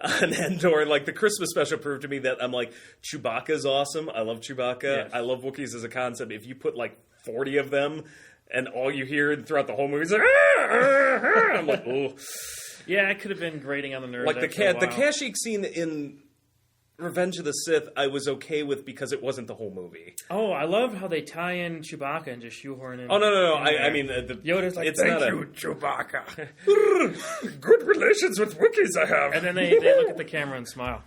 on Endor, like the Christmas special proved to me that I'm like, Chewbacca's awesome. I love Chewbacca. Yes. I love Wookiees as a concept. If you put like 40 of them and all you hear throughout the whole movie is like, I'm like, oh. Yeah, it could have been grating on the nerves. Like the Kashyyyk scene in Revenge of the Sith, I was okay with because it wasn't the whole movie. Oh, I love how they tie in Chewbacca and just shoehorn in. Oh, no. I mean, Yoda's like, thank you, Chewbacca. Good relations with Wookiees I have. And then they look at the camera and smile.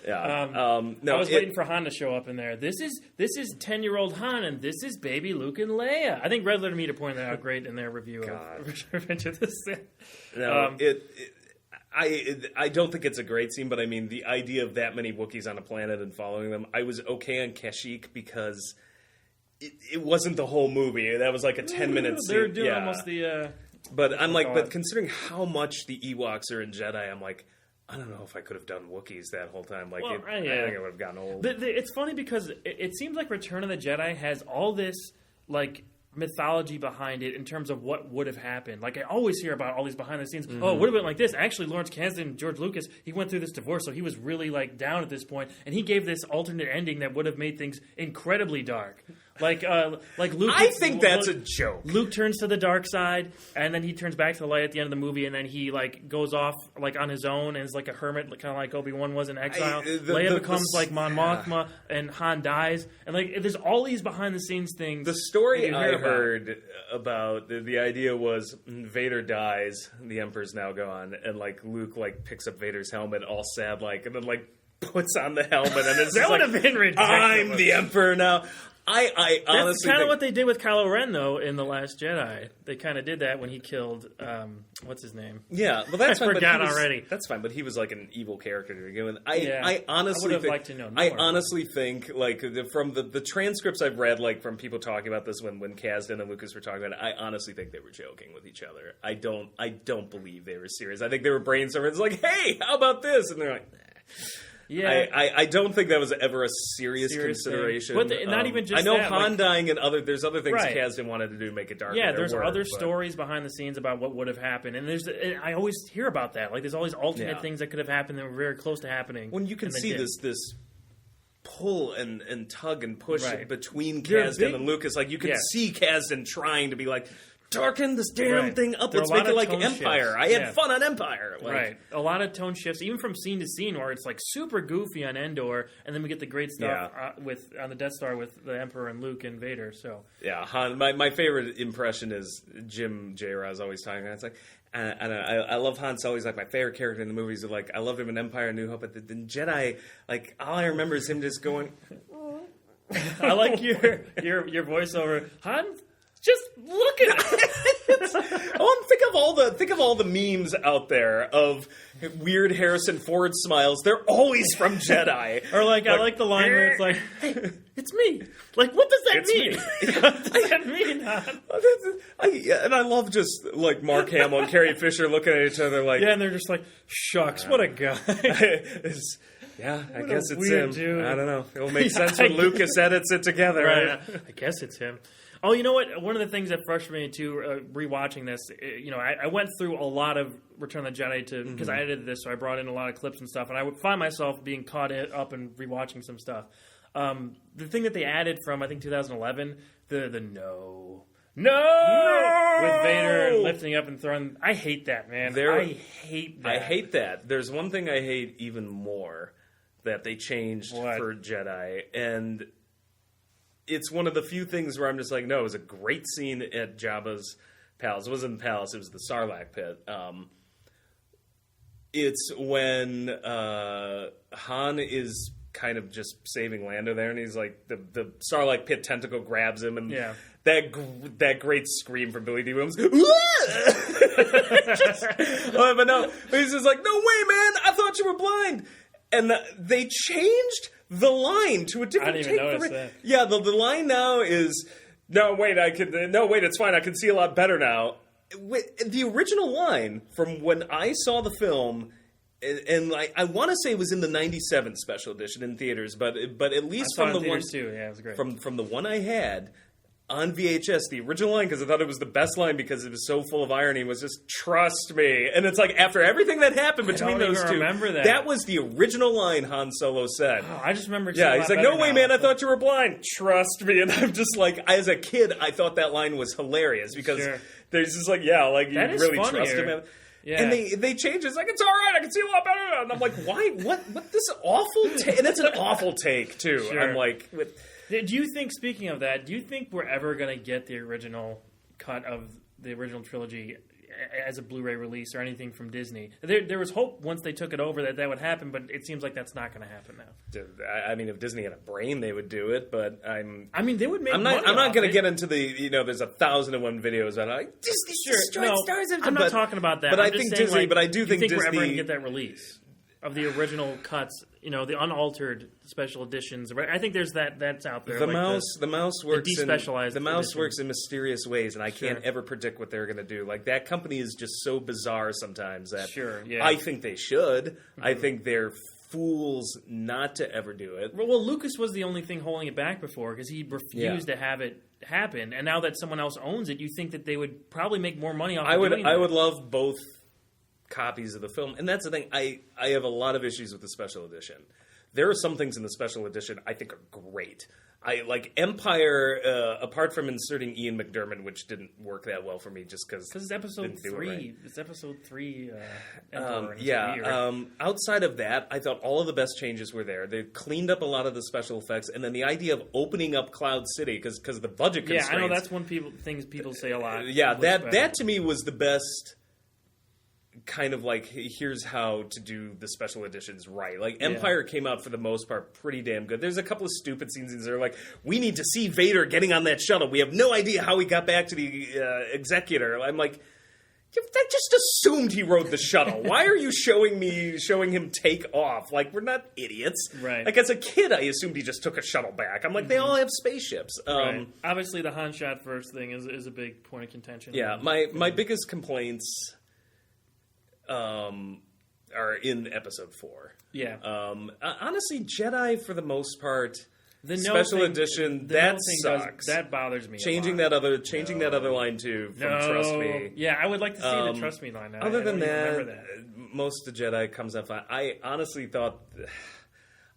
Yeah. I was waiting for Han to show up in there. This is 10-year-old Han, and this is baby Luke and Leia. I think Red Letter Media pointed that out great in their review of Revenge of the Sith. No, I don't think it's a great scene, but I mean, the idea of that many Wookiees on a planet and following them, I was okay on Kashyyyk because it wasn't the whole movie. That was like a 10-minute scene. They're doing almost the... But I'm like, but considering how much the Ewoks are in Jedi, I'm like, I don't know if I could have done Wookiees that whole time. Like, I think I would have gotten old. It's funny because it seems like Return of the Jedi has all this, like, mythology behind it in terms of what would have happened. Like, I always hear about all these behind the scenes. Oh, it would have been like this. Actually, Lawrence Kasdan and George Lucas, he went through this divorce, so he was really like down at this point, and he gave this alternate ending that would have made things incredibly dark. Like Luke. I think that's a joke. Luke turns to the dark side, and then he turns back to the light at the end of the movie, and then he like goes off like on his own and is like a hermit, kind of like Obi-Wan was in exile. Leia becomes like Mon Mothma, and Han dies, and like there's all these behind the scenes things. The story I heard about the idea was Vader dies, the Emperor's now gone, and like Luke like picks up Vader's helmet, all sad, like, and then like puts on the helmet and it's that would like, have been ridiculous. I'm the Emperor now. I honestly That's kind of what they did with Kylo Ren, though, in The Last Jedi. They kind of did that when he killed, what's his name? Yeah, well, that's fine. I forgot already. That's fine, but he was like an evil character to begin with. I honestly would have think, liked to know more. I honestly think, like, from the transcripts I've read, like, from people talking about this when Kasdan and Lucas were talking about it, I honestly think they were joking with each other. I don't believe they were serious. I think they were brainstorming. It's like, hey, how about this? And they're like, nah. Yeah, I don't think that was ever a serious consideration. But not even just I know that, Han dying and there's other things Right. Kasdan wanted to do to make it darker. yeah. There's other stories behind the scenes about what would have happened, and I always hear about that. Like, there's all these alternate things that could have happened that were very close to happening. When you can see this pull and tug and push Right. between They're Kasdan big- and Lucas, like you can Yeah. see Kasdan trying to be like, darken this damn Right. thing up. There are Let's a lot make it of like tone Empire. shifts. I had Yeah. fun on Empire. Like, Right, a lot of tone shifts, even from scene to scene, where it's like super goofy on Endor, and then we get the great stuff on the Death Star with the Emperor and Luke and Vader. So Yeah, Han. My favorite impression is Jim J. Ross always talking about. It's like, I love Han Solo. He's like my favorite character in the movies. Like, I loved him in Empire and New Hope, but the Jedi, like, all I remember is him just going. I like your voiceover, Han. Just look at it. Think of all the memes out there of weird Harrison Ford smiles. They're always from Jedi. Or like I like the line where it's like, "Hey, it's me." Like, what does that mean? What does that mean, Han? And I love just like Mark Hamill and Carrie Fisher looking at each other like, Yeah, and they're just like, "Shucks, what a guy." Yeah, I What guess a it's weird him. dude. I don't know. It'll make sense when Lucas edits it together. Right. I guess it's him. Oh, you know what? One of the things that frustrated me too, rewatching this, I went through a lot of Return of the Jedi because I edited this, so I brought in a lot of clips and stuff, and I would find myself being caught up and rewatching some stuff. The thing that they added from, I think, 2011, the no, with Vader lifting up and throwing. I hate that, man. I hate that. I hate that. There's one thing I hate even more that they changed for Jedi, and it's one of the few things where I'm just like, no, it was a great scene at Jabba's palace. It wasn't the palace, it was the Sarlacc pit. It's when Han is kind of just saving Lando there, and he's like, the Sarlacc pit tentacle grabs him, and that great scream from Billy D. Williams. But no, he's just like, no way, man, I thought you were blind. And they changed the line to a different take. I didn't even notice that. Yeah, the line now is, no, wait, it's fine. I can see a lot better now. The original line from when I saw the film, and I want to say it was in the 97 special edition in theaters, but at least from the one too. Yeah, it was great. From the one I had on VHS, the original line, because I thought it was the best line because it was so full of irony, was just "trust me." And it's like, after everything that happened between those two, remember that was the original line Han Solo said. Oh, I just remember. Yeah, he's like, "No way, man! I thought you were blind. Trust me." And I'm just like, as a kid, I thought that line was hilarious because there's just like, you really trust him. Yeah. And they change it. It's like, it's all right, I can see a lot better now. And I'm like, why? What this awful take? And it's an awful take, too. Sure. I'm like... Do you think, speaking of that, do you think we're ever going to get the original cut of the original trilogy as a Blu-ray release or anything from Disney? There was hope once they took it over that would happen, but it seems like that's not going to happen now. I mean, if Disney had a brain, they would do it, but I mean, they would make I'm not going to get into the, there's 1,001 videos about like, Disney destroyed Stars. I'm not talking about that. But I'm I just think saying, Disney, but I do think we're Disney... ever going to get that release of the original cuts, the unaltered special editions. I think there's that's out there. The mouse works in mysterious ways, and I can't ever predict what they're going to do. Like, that company is just so bizarre sometimes that I think they should. Mm-hmm. I think they're fools not to ever do it. Well, Lucas was the only thing holding it back before because he refused to have it happen, and now that someone else owns it, you think that they would probably make more money off. I would love both copies of the film, and that's the thing. I have a lot of issues with the special edition. There are some things in the special edition I think are great. I like Empire, apart from inserting Ian McDiarmid, which didn't work that well for me, just because it's episode 3. Right. It's episode 3. Outside of that, I thought all of the best changes were there. They cleaned up a lot of the special effects, and then the idea of opening up Cloud City because of the budget constraints. Yeah, I know that's one things people say a lot. That to me was the best kind of like, here's how to do the special editions right. Like, Empire came out for the most part pretty damn good. There's a couple of stupid scenes that are like, we need to see Vader getting on that shuttle. We have no idea how he got back to the Executor. I'm like, I just assumed he rode the shuttle. Why are you showing him take off? Like, we're not idiots. Right. Like, as a kid, I assumed he just took a shuttle back. I'm like, they all have spaceships. Right. Obviously, the Han shot first thing is a big point of contention. Yeah, my biggest complaints are in Episode 4. Yeah. Honestly, Jedi, for the most part... The special edition, that sucks. That bothers me. Changing that other line too from Trust Me. Yeah, I would like to see the Trust Me line now. Other than that, most of the Jedi comes out fine. I honestly thought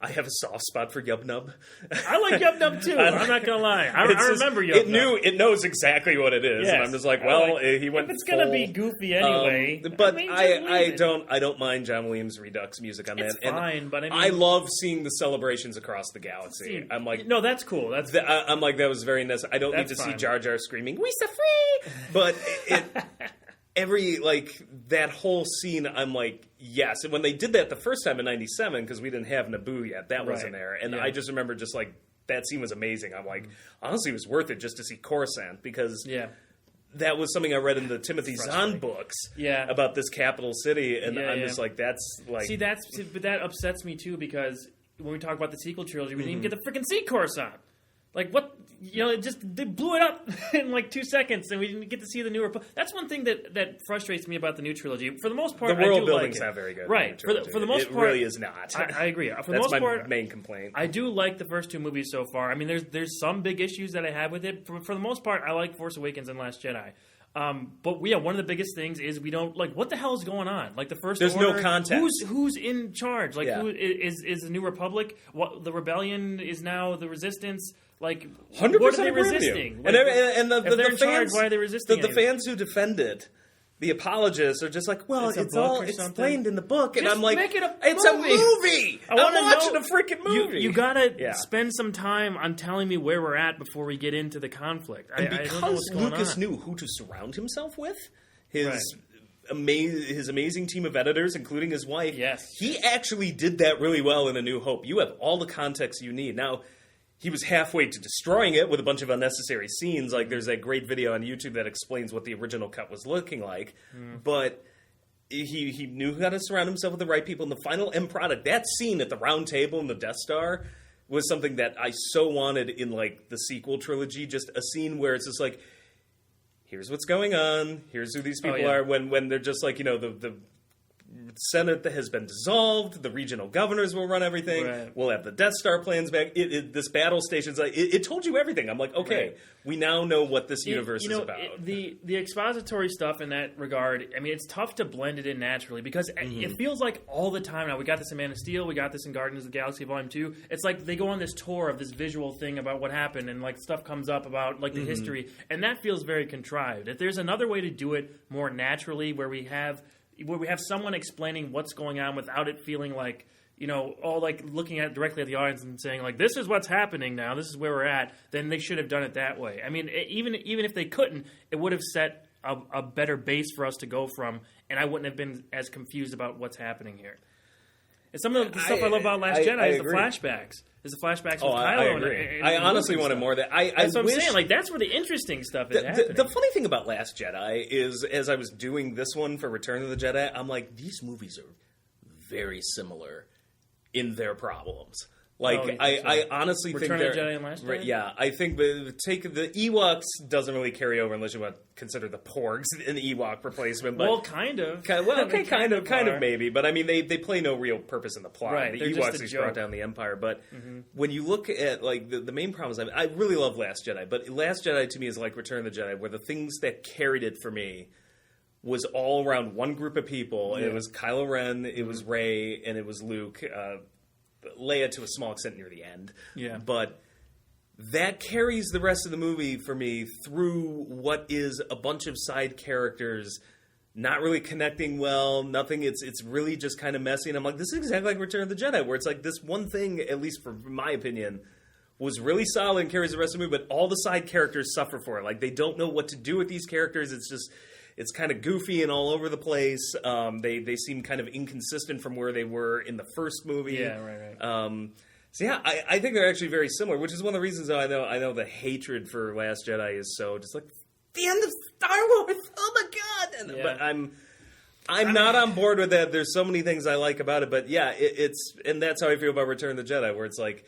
I have a soft spot for Yub Nub. I like Yub Nub too. I'm not gonna lie. I remember Yub Nub. It knows exactly what it is, and I'm just like, well, he went. If it's gonna be goofy anyway. But I don't mind John Williams' Redux music on that. It's fine, but I love seeing the celebrations across the galaxy. I'm like, no, that's cool. I'm like, that was very necessary. I don't need to see Jar Jar screaming, "We so free," but that whole scene, I'm like, yes. And when they did that the first time in '97, because we didn't have Naboo yet, that wasn't there. And I just remember just like, that scene was amazing. I'm like, honestly, it was worth it just to see Coruscant, because that was something I read in the Timothy Zahn books about this capital city. And I'm just like, that's like... But that upsets me too, because when we talk about the sequel trilogy, we didn't even get to freaking see Coruscant. Like, what? They blew it up in like 2 seconds, and we didn't get to see the newer... That's one thing that frustrates me about the new trilogy. For the most part, the world I do building's like not very good. Right. For the most part... It really is not. I agree. For the That's most part, my main complaint. I do like the first two movies so far. I mean, there's some big issues that I have with it. For the most part, I like Force Awakens and Last Jedi. But one of the biggest things is we don't like what the hell is going on. Like the First There's Order, no context. Who's in charge? Like who is the New Republic? What the Rebellion is now the Resistance? Like 100% what are they resisting? Like, and if they're in charge, why are they resisting? The fans who defend it, the apologists, are just like, well, it's all explained in the book, and I'm like, make it it's a movie. I'm watching a freaking movie. You gotta spend some time on telling me where we're at before we get into the conflict. And because Lucas knew who to surround himself with, his amazing team of editors, including his wife, he actually did that really well in A New Hope. You have all the context you need. Now, he was halfway to destroying it with a bunch of unnecessary scenes. Like, there's that great video on YouTube that explains what the original cut was looking like. But he knew how to surround himself with the right people. And the final end product, that scene at the round table in the Death Star, was something that I so wanted in, like, the sequel trilogy. Just a scene where it's just like, here's what's going on. Here's who these people are. When they're just like, the Senate has been dissolved. The regional governors will run everything. Right. We'll have the Death Star plans back. This battle station's like it told you everything. I'm like, okay, we now know what this universe is about. The expository stuff in that regard. I mean, it's tough to blend it in naturally because it feels like all the time now. We got this in Man of Steel. We got this in Guardians of the Galaxy Volume 2. It's like they go on this tour of this visual thing about what happened, and like stuff comes up about like the history, and that feels very contrived. If there's another way to do it more naturally, where we have someone explaining what's going on without it feeling like, all like looking at directly at the audience and saying like, this is what's happening now, this is where we're at, then they should have done it that way. I mean, even if they couldn't, it would have set a better base for us to go from, and I wouldn't have been as confused about what's happening here. And some of the stuff I love about Last Jedi is the flashbacks. Is the flashbacks with Kylo. I agree. I honestly wanted more of that. That's what I'm saying. Like, that's where the interesting stuff is happening. The funny thing about Last Jedi is, as I was doing this one for Return of the Jedi, I'm like, these movies are very similar in their problems. Like, I honestly think they're... Return of the Jedi and Last Jedi? Yeah, I think the Ewoks doesn't really carry over unless you want to consider the Porgs an Ewok replacement. But well, kind of. Kind of maybe. But, I mean, they play no real purpose in the plot. Right, the Ewoks just brought down the Empire. But when you look at, like, the main problems... I really love Last Jedi, but Last Jedi to me is like Return of the Jedi, where the things that carried it for me was all around one group of people. And it was Kylo Ren, it was Rey, and it was Luke. Leia to a small extent near the end. Yeah. But that carries the rest of the movie for me through what is a bunch of side characters not really connecting well, nothing. It's really just kind of messy. And I'm like, this is exactly like Return of the Jedi, where it's like this one thing, at least for my opinion, was really solid and carries the rest of the movie, but all the side characters suffer for it. Like, they don't know what to do with these characters. it's kind of goofy and all over the place. They seem kind of inconsistent from where they were in the first movie. Yeah, right. So yeah, I think they're actually very similar, which is one of the reasons I know the hatred for Last Jedi is so just like the end of Star Wars. Oh my god! But I'm not on board with that. There's so many things I like about it, but yeah, it's and that's how I feel about Return of the Jedi, where it's like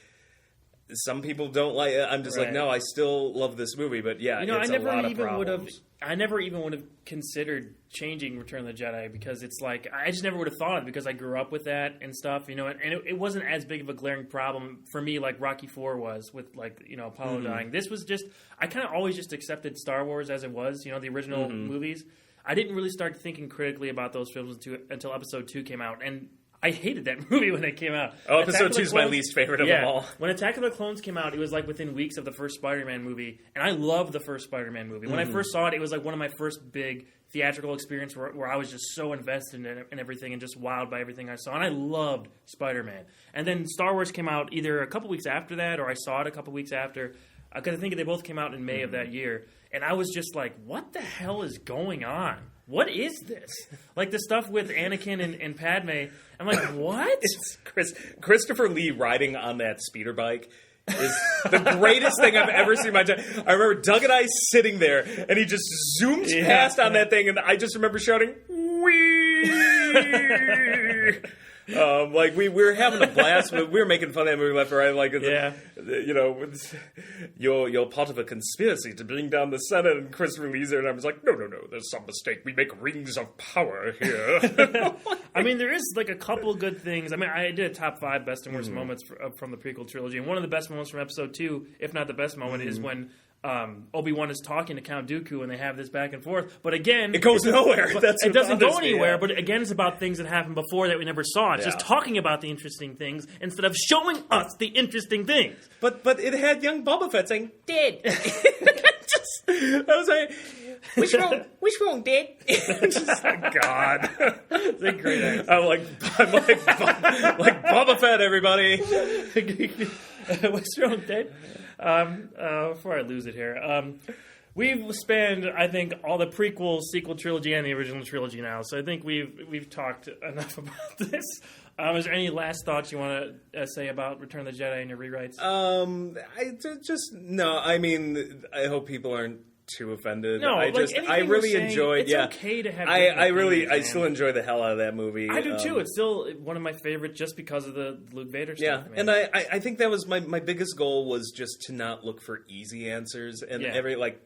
some people don't like it. I'm just like, no, I still love this movie, but yeah, it's a lot of problems. I never even would have considered changing Return of the Jedi because it's like I just never would have thought of it because I grew up with that and stuff, and it wasn't as big of a glaring problem for me like Rocky IV was with like Apollo dying. This was just I kind of always just accepted Star Wars as it was, the original movies. I didn't really start thinking critically about those films until Episode 2 came out, and I hated that movie when it came out. Oh, Episode 2 is my least favorite of them all. When Attack of the Clones came out, it was like within weeks of the first Spider-Man movie, and I loved the first Spider-Man movie. When I first saw it, it was like one of my first big theatrical experiences where I was just so invested in it and everything and just wowed by everything I saw, and I loved Spider-Man. And then Star Wars came out either a couple weeks after that, or I saw it a couple weeks after, because I think they both came out in May of that year, and I was just like, what the hell is going on? What is this? Like the stuff with Anakin and Padme. I'm like, what? It's Christopher Lee riding on that speeder bike is the greatest thing I've ever seen in my time. I remember Doug and I sitting there, and he just zooms past on that thing, and I just remember shouting, "Wee!" Like we were having a blast. We were making fun of that movie left and right. Like, you're part of a conspiracy to bring down the Senate, and Christopher Lee's there, and I was like, no, there's some mistake. We make rings of power here. I mean, there is like a couple good things. I mean, I did a top 5 best and worst moments from the prequel trilogy, and one of the best moments from Episode 2, if not the best moment, is when Obi-Wan is talking to Count Dooku and they have this back and forth. But again, it goes nowhere. It doesn't go anywhere, but again, it's about things that happened before that we never saw. It's just talking about the interesting things instead of showing us the interesting things. But it had young Boba Fett saying, "Dead." I was like, which wrong, Dad? Just like, God. It's a great accent. I'm like Boba Fett, everybody. What's wrong, Dad? Before I lose it here, we've spanned, I think, all the prequel, sequel trilogy, and the original trilogy now. So I think we've talked enough about this. Is there any last thoughts you want to say about Return of the Jedi and your rewrites? I mean, I hope people aren't too offended. No, I really enjoyed. It's okay to have. I still enjoy the hell out of that movie. I do too. It's still one of my favorites just because of the Luke Vader stuff. Yeah, and I think that was my biggest goal was just to not look for easy answers and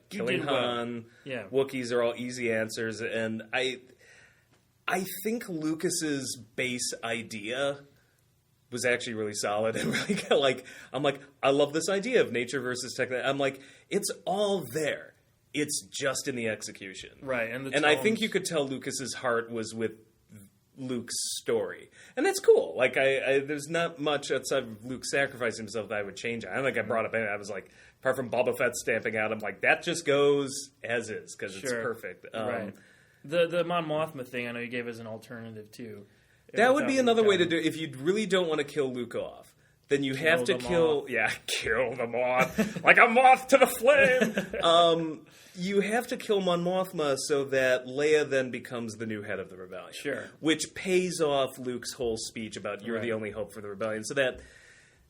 killing Han, Wookiees are all easy answers, and I think Lucas's base idea was actually really solid and really I love this idea of nature versus technology. I'm like, it's all there. It's just in the execution. Right. And I think you could tell Lucas's heart was with Luke's story. And that's cool. Like, there's not much outside of Luke sacrificing himself that I would change. I don't think I brought up anything. I was like, apart from Boba Fett stamping out, I'm like, that just goes as is because it's perfect. Right. The Mon Mothma thing, I know you gave as an alternative, too. That would be another way to do it. If you really don't want to kill Luke off, then you have to kill the moth. Like a moth to the flame. You have to kill Mon Mothma so that Leia then becomes the new head of the rebellion. Sure. Which pays off Luke's whole speech about you're the only hope for the rebellion. So that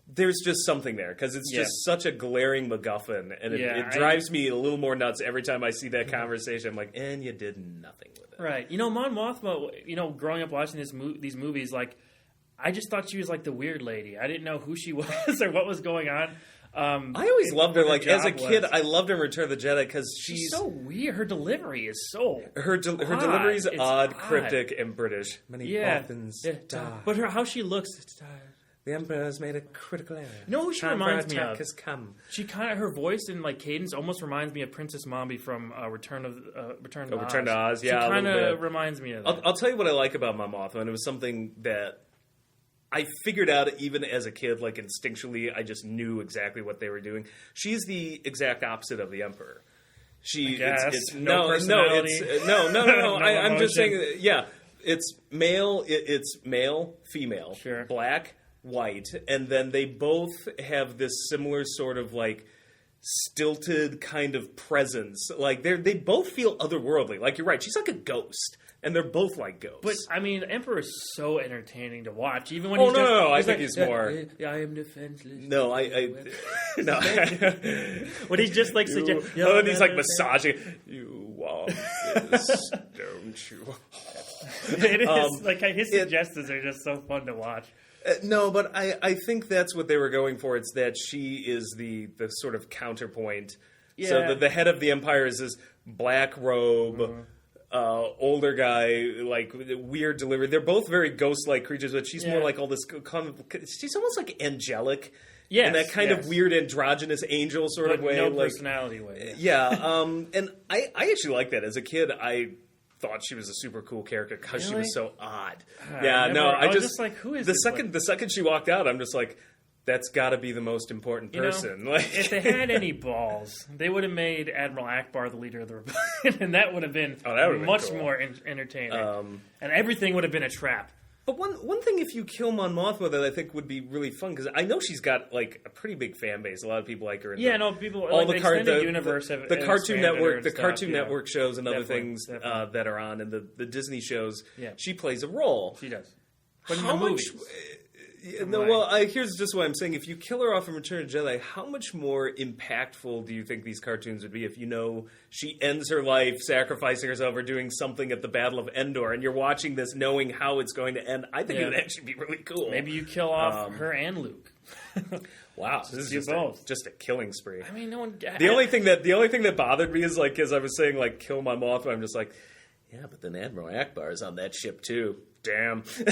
there's just something there because it's just such a glaring MacGuffin, and it drives me a little more nuts every time I see that conversation. I'm like, and you did nothing with it. Right. Mon Mothma, growing up watching these movies, like, I just thought she was like the weird lady. I didn't know who she was or what was going on. I always loved her. Like as a kid, I loved her in Return of the Jedi because she's so weird. Her delivery is so her delivery is odd, cryptic, and British. Many orphans die. But how she looks. The Emperor has made a critical error. You know who she reminds me of? Has come. She her voice and cadence almost reminds me of Princess Mombi from Return to Oz. Yeah, she kind of reminds me of that. I'll tell you what I like about Mon Mothma, and it was something that I figured out even as a kid, like instinctually, I just knew exactly what they were doing. She's the exact opposite of the Emperor. No personality. I'm just saying, it's male. It's male, female, sure. Black, white, and then they both have this similar sort of like stilted kind of presence. Like they both feel otherworldly. Like you're right, she's like a ghost, and they're both like ghosts. But I mean, Emperor is so entertaining to watch. Even when I think he's more. I am defenseless. No, no. When he's just like and he's like massaging. You want this, don't you? It is like his suggestions are just so fun to watch. No, but I think that's what they were going for. It's that she is the sort of counterpoint. Yeah. So the head of the Empire is this black robe, older guy, like weird delivery. They're both very ghost-like creatures, but she's more like all this. She's almost like angelic. Yes, in that kind of weird androgynous angel sort of way. No like, personality way. Yeah. And I actually like that. As a kid, I thought she was a super cool character because she was so odd. I was just like, who is the second she walked out, I'm just like, that's got to be the most important person. If they had any balls, they would have made Admiral Akbar the leader of the rebellion, and that would have been much more entertaining. And everything would have been a trap. But one thing, if you kill Mon Mothma, that I think would be really fun, because I know she's got like a pretty big fan base. A lot of people like her. People all like the universe. The Cartoon Network, Cartoon Network shows and other things that are on, and the Disney shows. Yeah. She plays a role. She does. But how much? Here's just what I'm saying. If you kill her off in Return of the Jedi, how much more impactful do you think these cartoons would be if you know she ends her life sacrificing herself or doing something at the Battle of Endor, and you're watching this knowing how it's going to end? I think it would actually be really cool. Maybe you kill off her and Luke. Wow, this is just a killing spree. I mean, no one. The only thing that bothered me is like, as I was saying, like kill my Mothma. I'm just like, yeah, but then Admiral Akbar is on that ship too. Damn. Just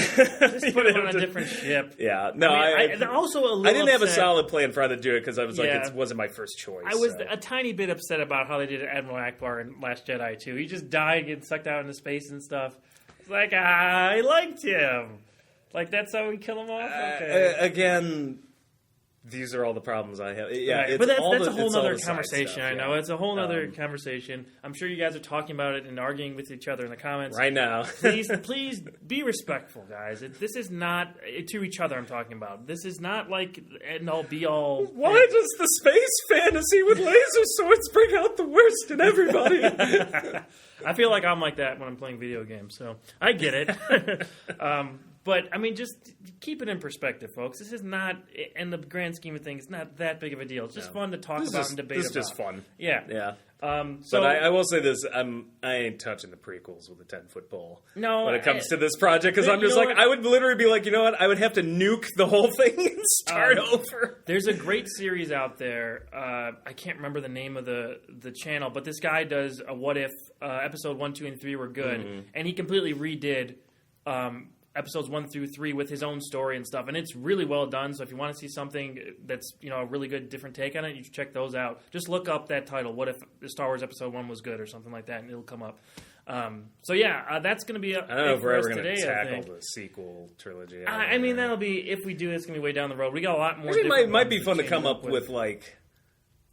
put it on a different ship. Yeah. No, I also a little I didn't have a upset. solid plan for how to do it because I was like, it wasn't my first choice. I was a tiny bit upset about how they did Admiral Akbar in Last Jedi too. He just died, getting sucked out into space and stuff. It's like, I liked him. Like, that's how we kill him off? Okay. Again, these are all the problems I have. Yeah, right. But that's a whole other conversation. I know. It's a whole other conversation. I'm sure you guys are talking about it and arguing with each other in the comments. Right now. Please be respectful, guys. This is not to each other I'm talking about. This is not like an all be all. Why does the space fantasy with laser swords bring out the worst in everybody? I feel like I'm like that when I'm playing video games, so I get it. But, I mean, just keep it in perspective, folks. This is not, in the grand scheme of things, not that big of a deal. It's just fun to talk about and debate about. This is just fun. Yeah. Yeah. But I will say this, I ain't touching the prequels with a 10-foot pole when it comes to this project, because I'm just like, I would literally be like, you know what, I would have to nuke the whole thing and start over. There's a great series out there, I can't remember the name of the channel, but this guy does a what if episode 1, 2, and 3 were good, and he completely redid episodes 1 through 3 with his own story and stuff, and it's really well done. So if you want to see something that's a really good different take on it, you should check those out. Just look up that title, "What If Star Wars Episode 1 Was Good" or something like that, and it'll come up. That's going to be. I don't know if we're ever going to tackle the sequel trilogy. I mean, that'll be, if we do, it's going to be way down the road. We got a lot more. It might be fun to come up with like,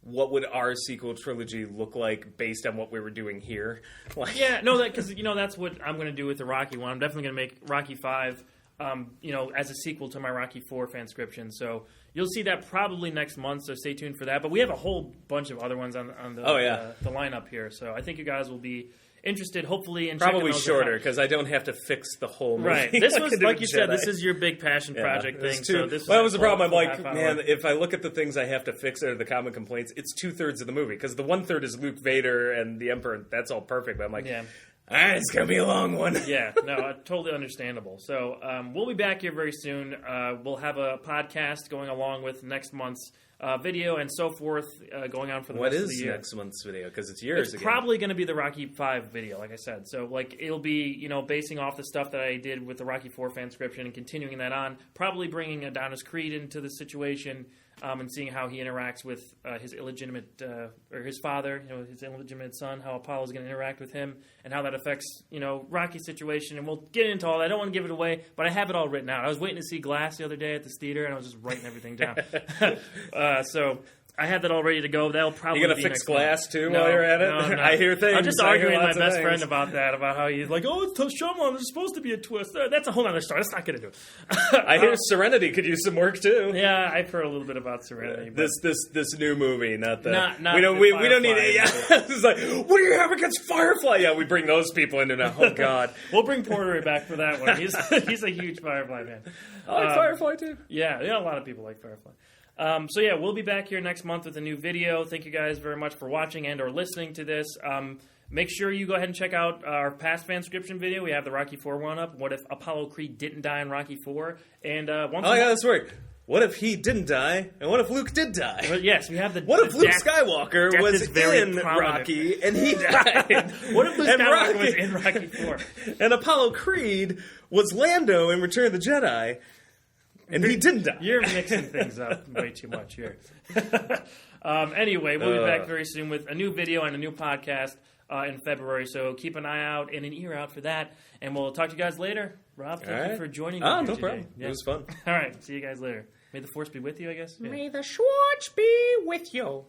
what would our sequel trilogy look like based on what we were doing here? Like, because that's what I'm going to do with the Rocky one. I'm definitely going to make Rocky 5, as a sequel to my Rocky 4 fanscription. So you'll see that probably next month. So stay tuned for that. But we have a whole bunch of other ones on the lineup here. So I think you guys will be interested, hopefully, in probably shorter, because I don't have to fix the whole movie. Right. This was, like you said, this is your big passion project thing. So that was the problem. I'm like, man, if I look at the things I have to fix or the common complaints, it's 2/3 of the movie, because the 1/3 is Luke, Vader, and the Emperor. That's all perfect. But I'm like, all right, it's going to be a long one. Totally understandable. So we'll be back here very soon. We'll have a podcast going along with next month's video and so forth going on for the rest of the year. What is next month's video? Because it's yours again. Probably going to be the Rocky 5 video, like I said. So it'll be, basing off the stuff that I did with the Rocky 4 fanscription and continuing that on. Probably bringing Adonis Creed into the situation and seeing how he interacts with his illegitimate, or his father, his illegitimate son, how Apollo's going to interact with him, and how that affects, Rocky's situation. And we'll get into all that. I don't want to give it away, but I have it all written out. I was waiting to see Glass the other day at this theater, and I was just writing everything down. I have that all ready to go. That'll probably You gonna be fix next glass month. too No, while you're at it? no, no. I hear things. I'm just I hear arguing with my lots of best things. friend about that, about how he's like, oh, it's Shyamalan, there's supposed to be a twist. That's a whole other story. That's not going to do it. I hear Serenity could use some work too. Yeah, I've heard a little bit about Serenity. But This new movie, not the Not we don't the need it. Yeah, Firefly. it's like, what do you have against Firefly? Yeah, we bring those people into now. Oh God, We'll bring Porter back for that one. He's a huge Firefly fan. I like Firefly too. Yeah, a lot of people like Firefly. So yeah, we'll be back here next month with a new video. Thank you guys very much for watching and or listening to this. Make sure you go ahead and check out our past FanScription video. We have the Rocky 4 one up. What if Apollo Creed didn't die in Rocky 4? And That's right. What if he didn't die? And what if Luke did die? But yes, we have the. What if Luke death Skywalker death was is very in prominent. Rocky and he died? What if Luke And Skywalker Rocky- was in Rocky 4? And Apollo Creed was Lando in Return of the Jedi, and he didn't die. You're mixing things up way too much here. Anyway, we'll be back very soon with a new video and a new podcast in February. So keep an eye out and an ear out for that. And we'll talk to you guys later. Rob, thank you for joining me here no today. problem. Yeah. It was fun. All right, see you guys later. May the force be with you, I guess. Yeah. May the Schwartz be with you.